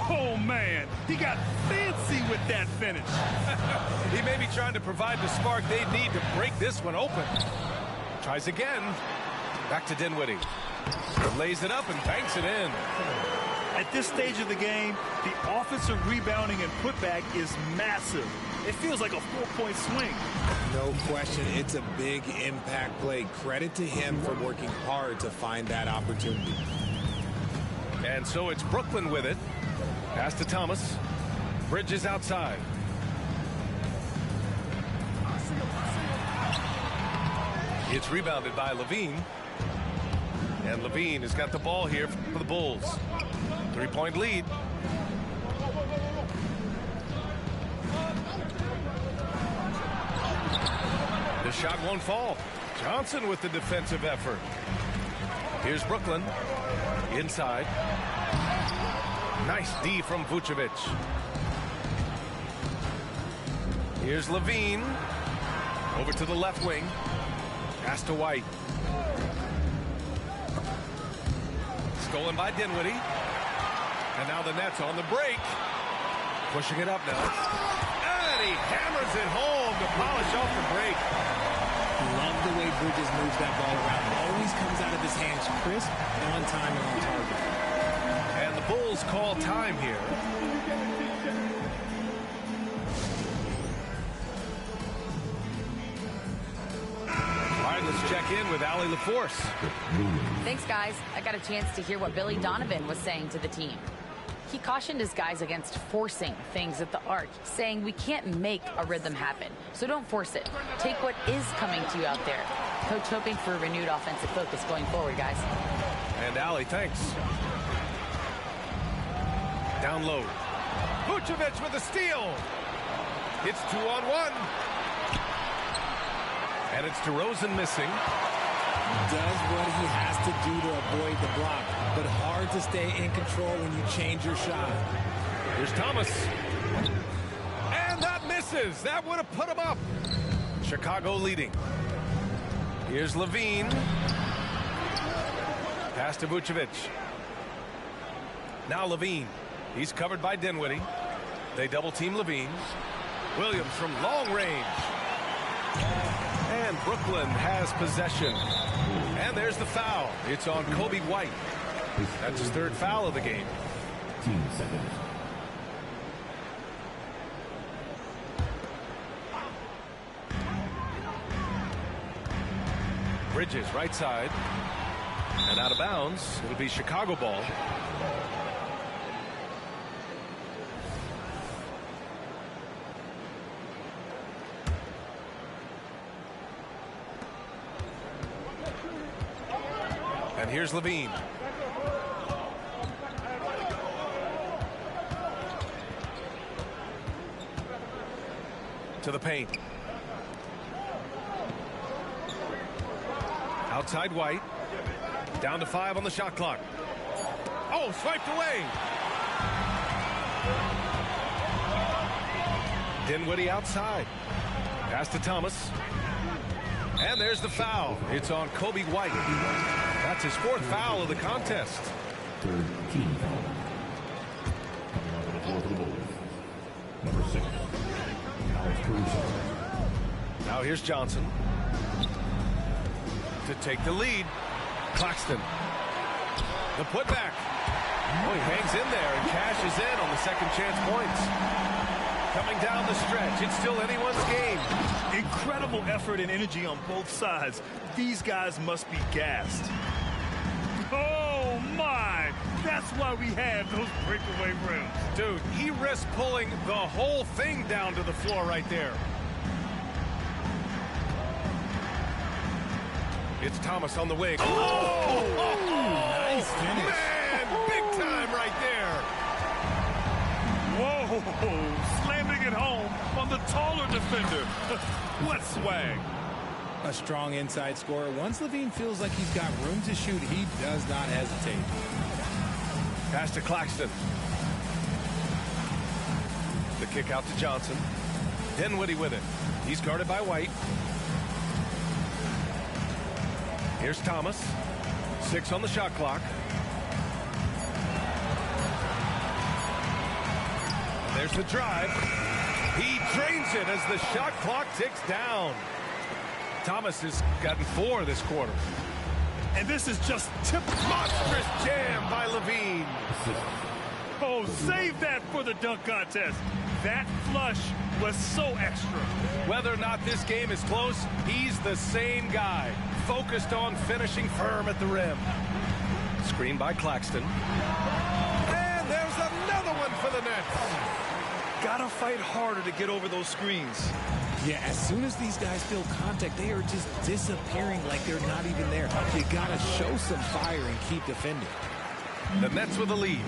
Oh, man. He got fancy with that finish. He may be trying to provide the spark they need to break this one open. Tries again. Back to Dinwiddie. Lays it up and banks it in. At this stage of the game, the offensive rebounding and putback is massive. It feels like a 4-point swing. No question, it's a big impact play. Credit to him for working hard to find that opportunity. And so it's Brooklyn with it. Pass to Thomas. Bridges outside. It's rebounded by Levine. And Levine has got the ball here for the Bulls. 3-point lead. The shot won't fall. Johnson with the defensive effort. Here's Brooklyn. Inside. Nice D from Vucevic. Here's Levine. Over to the left wing. Pass to White. Stolen by Dinwiddie. And now the Nets on the break. Pushing it up now. And he hammers it home to polish off the break. Love the way Bridges moves that ball around. Always comes out of his hands crisp, on time, and on target. And the Bulls call time here. All right, let's check in with Allie LaForce. Thanks, guys. I got a chance to hear what Billy Donovan was saying to the team. He cautioned his guys against forcing things at the arc, saying we can't make a rhythm happen, so don't force it. Take what is coming to you out there. Coach hoping for a renewed offensive focus going forward, guys. And Allie, thanks. Down low. Vucevic with a steal. It's 2-on-1. And it's DeRozan missing. Does what he has to do to avoid the block, but hard to stay in control when you change your shot. Here's Thomas. And that misses. That would have put him up. Chicago leading. Here's Levine. Pass to Vucevic. Now Levine. He's covered by Dinwiddie. They double team Levine. Williams from long range. And Brooklyn has possession. And there's the foul. It's on Kobe White. That's his third foul of the game. 15 seconds. Bridges right side. And out of bounds. It'll be Chicago ball. And here's Levine. To the paint. Outside White. Down to 5 on the shot clock. Oh, swiped away. Dinwiddie outside. Pass to Thomas. And there's the foul. It's on Coby White. That's his 4th foul of the contest. Third team foul. Coming onto the floor for the Bulls. Number 6, Alex Caruso. Now here's Johnson to take the lead. Claxton. The putback. Oh, he hangs in there and cashes in on the second chance points. Coming down the stretch, it's still anyone's game. Incredible effort and energy on both sides. These guys must be gassed. Oh, my! That's why we have those breakaway rims. Dude, he risks pulling the whole thing down to the floor right there. It's Thomas on the wing. Oh! Nice finish. Man, big time right there. Whoa! Slamming it home on the taller defender. What swag! A strong inside scorer. Once LaVine feels like he's got room to shoot, he does not hesitate. Pass to Claxton. The kick out to Johnson. Dinwiddie with it. He's guarded by White. Here's Thomas. 6 on the shot clock. There's the drive. He drains it as the shot clock ticks down. Thomas has gotten 4 this quarter. And this is just Monstrous jam by LaVine. Oh, save that for the dunk contest. That flush was so extra. Whether or not this game is close, he's the same guy. Focused on finishing firm at the rim. Screen by Claxton. And there's another one for the Nets. Gotta fight harder to get over those screens. Yeah, as soon as these guys feel contact, they are just disappearing like they're not even there. You gotta show some fire and keep defending. The Nets with the lead.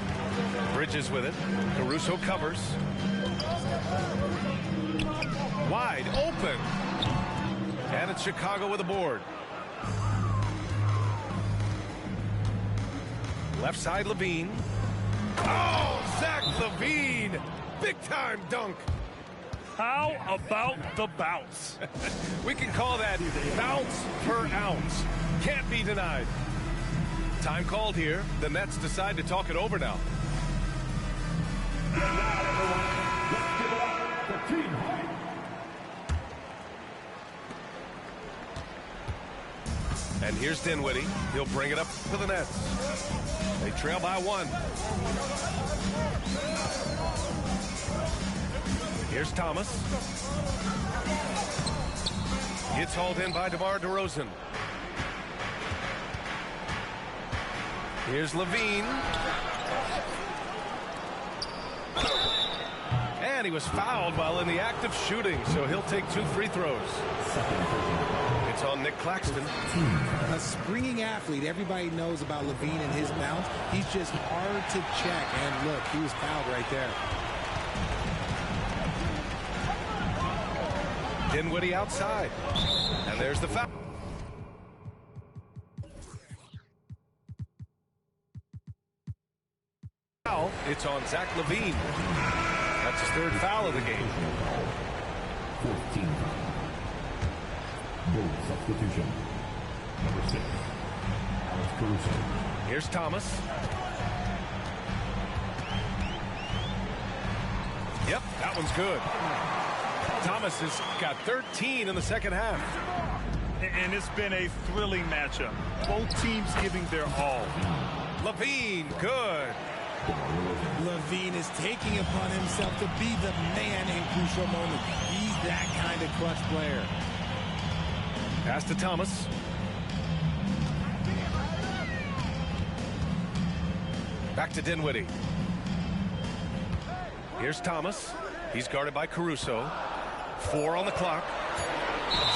Bridges with it. Caruso covers. Wide open. And it's Chicago with a board. Left side, LaVine. Oh, Zach LaVine. Big time dunk. How about the bounce? We can call that bounce per ounce. Can't be denied. Time called here. The Nets decide to talk it over now. And here's Dinwiddie. He'll bring it up for the Nets. They trail by 1. Here's Thomas. Gets hauled in by DeMar DeRozan. Here's LaVine. And he was fouled while in the act of shooting, so he'll take 2 free throws. It's on Nick Claxton. A springing athlete. Everybody knows about LaVine and his bounce. He's just hard to check. And look, he was fouled right there. Dinwiddie outside. And there's the foul. It's on Zach LaVine. That's his 3rd foul of the game. 14 foul. Bull substitution. Number 6, Alex Caruso. Here's Thomas. Yep, that one's good. Thomas has got 13 in the second half. And it's been a thrilling matchup. Both teams giving their all. LaVine, good. LaVine is taking upon himself to be the man in crucial moments. He's that kind of clutch player. Pass to Thomas. Back to Dinwiddie. Here's Thomas. He's guarded by Caruso. 4 on the clock.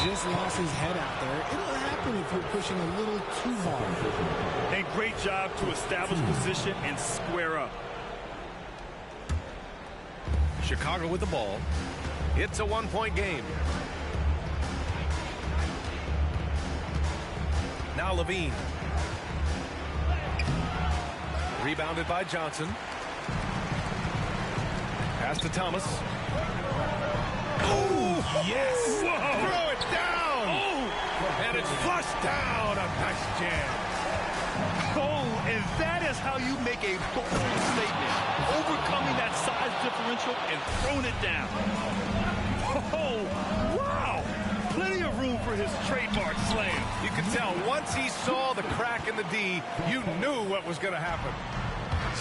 Just lost his head out there. It'll happen if you're pushing a little too hard. And great job to establish position and square up. Chicago with the ball. It's a 1-point game. Now Levine. Rebounded by Johnson. Pass to Thomas. Oh, Yes! whoa. Throw it down! Oh, And it's flushed down. A nice jam. oh, and that is how you make a bold statement. Overcoming that size differential and throwing it down. Oh, wow. Plenty of room for his trademark slam. You can tell once he saw the crack in the D, you knew what was going to happen.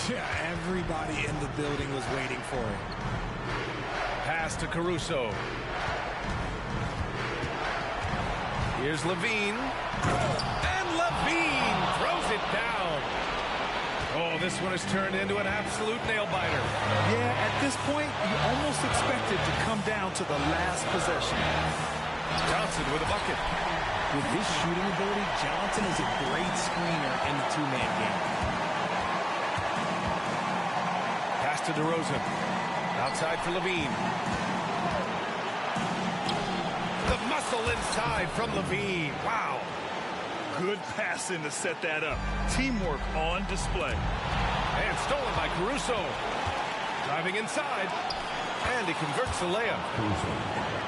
Yeah, everybody in the building was waiting for it. Pass to Caruso. Here's Levine. And Levine throws it down. Oh, this one has turned into an absolute nail-biter. Yeah, at this point, you almost expect it to come down to the last possession. Johnson with a bucket. With his shooting ability, Johnson is a great screener in the two-man game. Pass to DeRozan. Outside for Levine. The muscle inside from Levine. Wow. Good passing to set that up. Teamwork on display. And stolen by Caruso. Driving inside. And he converts the layup.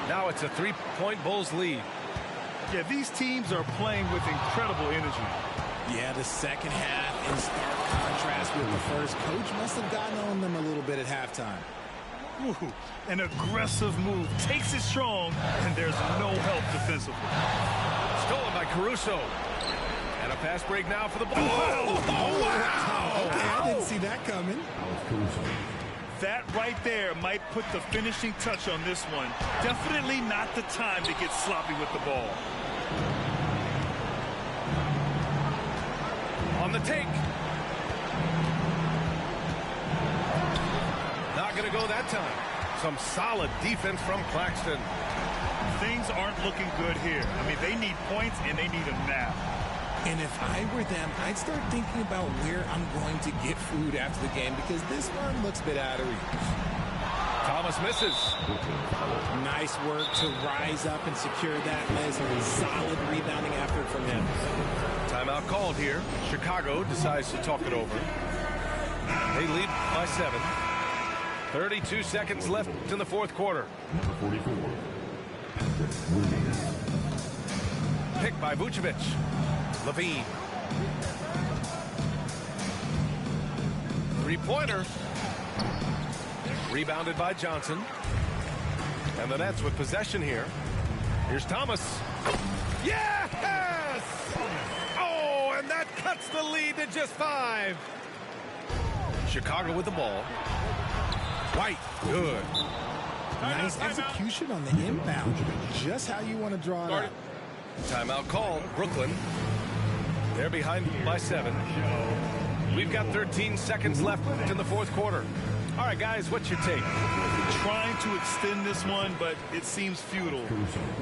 Now it's a three-point Bulls lead. Yeah, these teams are playing with incredible energy. Yeah, the second half in stark contrast with the first. Coach must have gotten on them a little bit at halftime. Ooh, an aggressive move. Takes it strong, and there's no help defensively. Stolen by Caruso. And a fast break now for the Bulls. Oh, wow. Okay, I didn't see that coming. That right there might put the finishing touch on this one. Definitely not the time to get sloppy with the ball. On the take. Not going to go that time. Some solid defense from Claxton. Things aren't looking good here. I mean, they need points, and they need them now. And if I were them, I'd start thinking about where I'm going to get food after the game because this one looks a bit out of reach. Thomas misses. Nice work to rise up and secure that miss. Solid rebounding effort from him. Timeout called here. Chicago decides to talk it over. They lead by 7. 32 seconds left in the fourth quarter. Number 44. Picked by Vucevic. Levine. Three-pointer. Rebounded by Johnson. And the Nets with possession here. Here's Thomas. Yes! Oh, and that cuts the lead to just 5. Chicago with the ball. White, good. Nice execution on the inbound. Just how you want to draw it up. Timeout called. Brooklyn. They're behind by 7. We've got 13 seconds left in the fourth quarter. All right, guys, what's your take? Trying to extend this one, but it seems futile.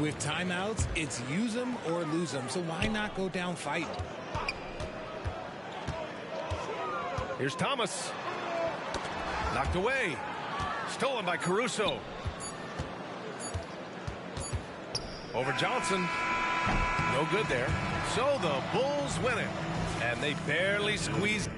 With timeouts, it's use them or lose them. So why not go down fighting? Here's Thomas. Knocked away. Stolen by Caruso. Over Johnson. No good there. So the Bulls win it. And they barely squeeze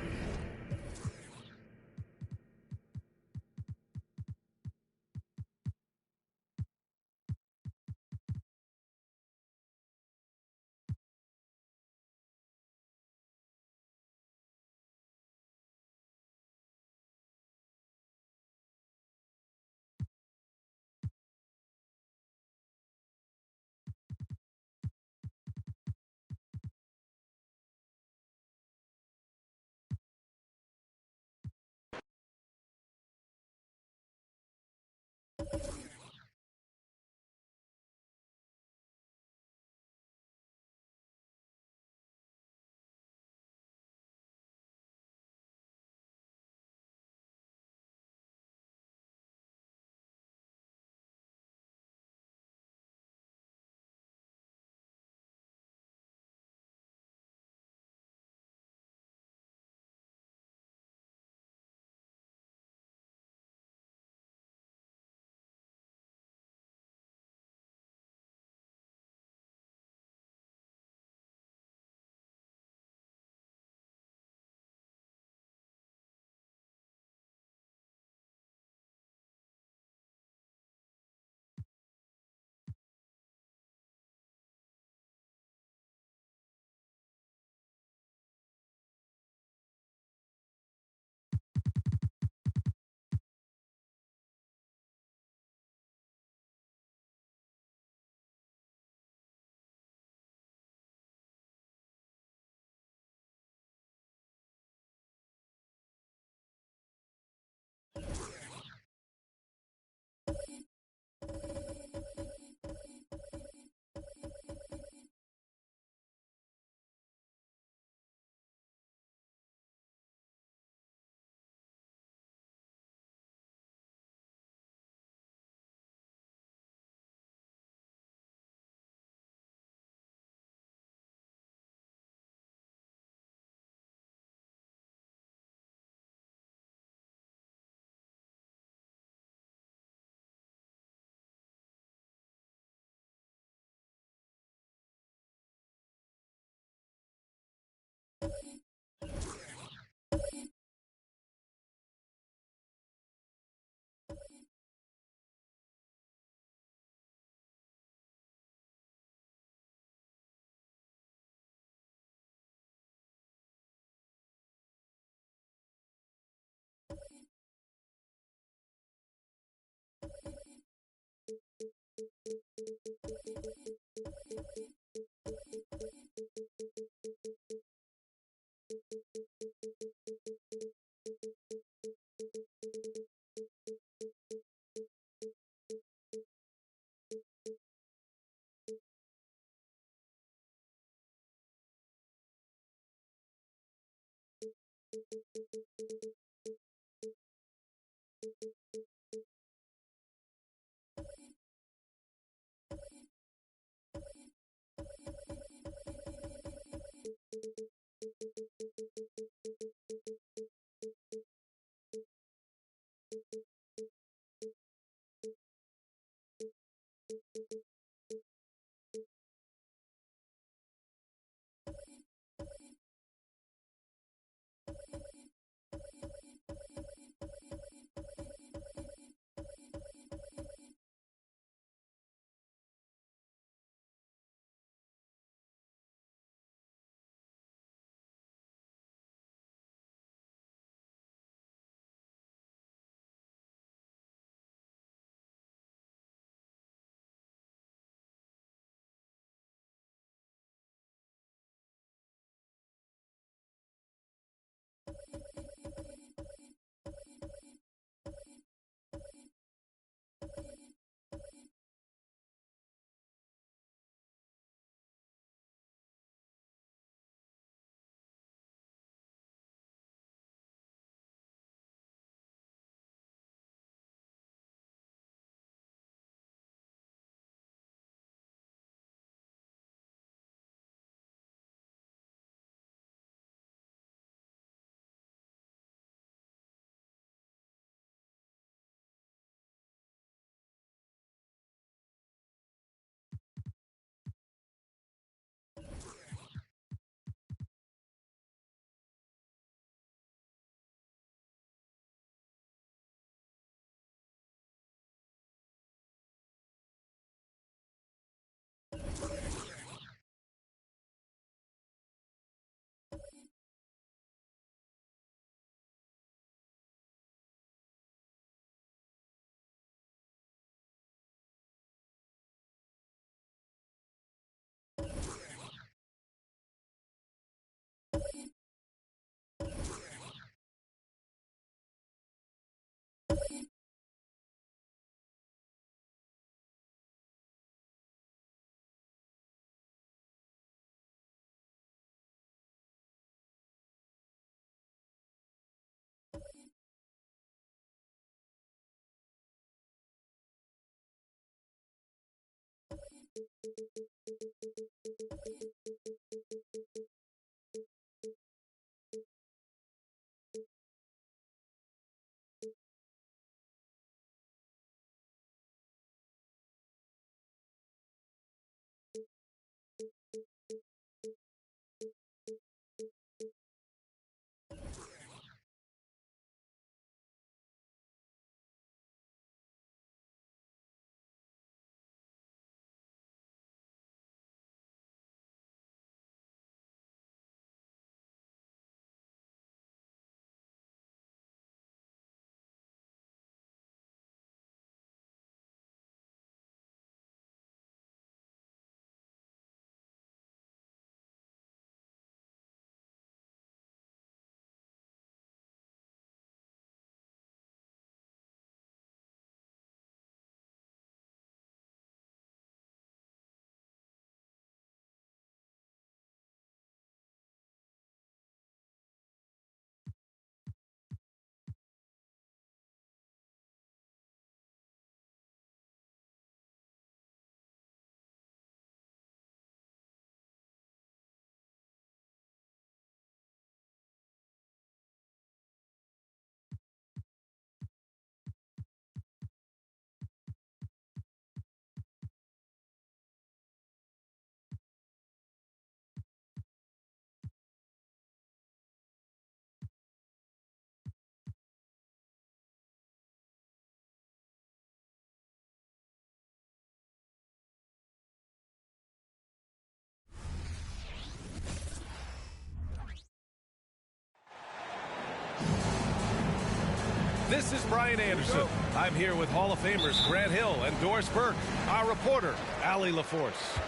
This is Brian Anderson. I'm here with Hall of Famers Grant Hill and Doris Burke. Our reporter, Allie LaForce.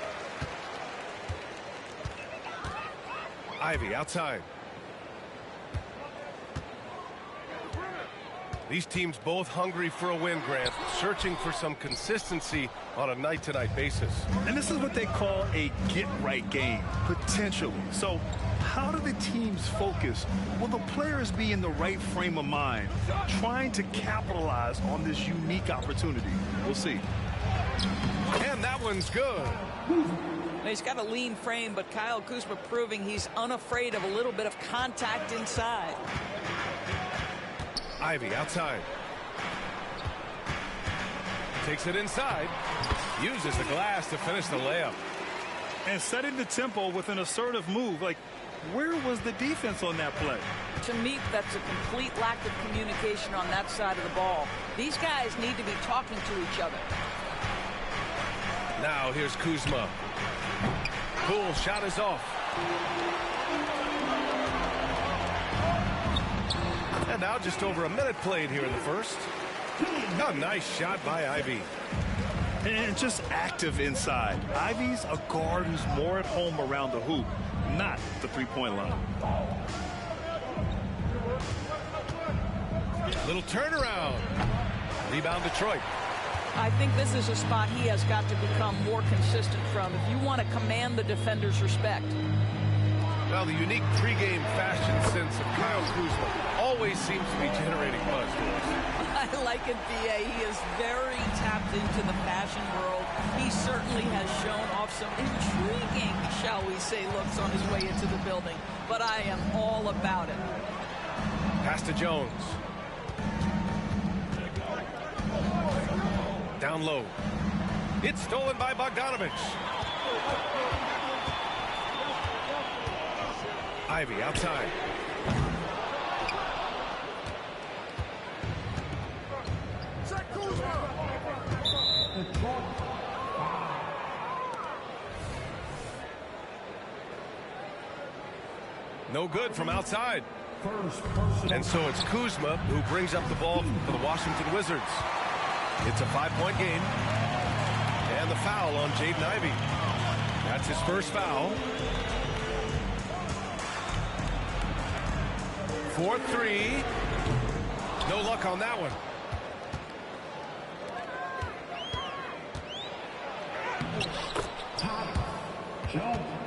Ivy outside. These teams both hungry for a win, Grant, searching for some consistency on a night-to-night basis. And this is what they call a get-right game, potentially. So how do the teams focus? Will the players be in the right frame of mind, trying to capitalize on this unique opportunity? We'll see. And that one's good. He's got a lean frame, but Kyle Kuzma proving he's unafraid of a little bit of contact inside. Ivey outside. Takes it inside. Uses the glass to finish the layup. And setting the tempo with an assertive move. Like, where was the defense on that play? To me, that's a complete lack of communication on that side of the ball. These guys need to be talking to each other. Now here's Kuzma. Cool shot is off. And now just over a minute played here in the first. A nice shot by Ivey. And just active inside. Ivey's a guard who's more at home around the hoop, not the three-point line. Little turnaround. Rebound Detroit. I think this is a spot he has got to become more consistent from if you want to command the defender's respect. Well, the unique pregame fashion sense of Kyle Kuzma always seems to be generating buzz. I like it, B.A. He is very tapped into the fashion world. He certainly has shown off some intriguing, shall we say, looks on his way into the building. But I am all about it. Pass to Jones. Down low. It's stolen by Bogdanovich. Ivey outside. No good from outside. And so it's Kuzma who brings up the ball for the Washington Wizards. It's a 5-point game. And the foul on Jaden Ivey. That's his first foul. 4-3. No luck on that one. Jones.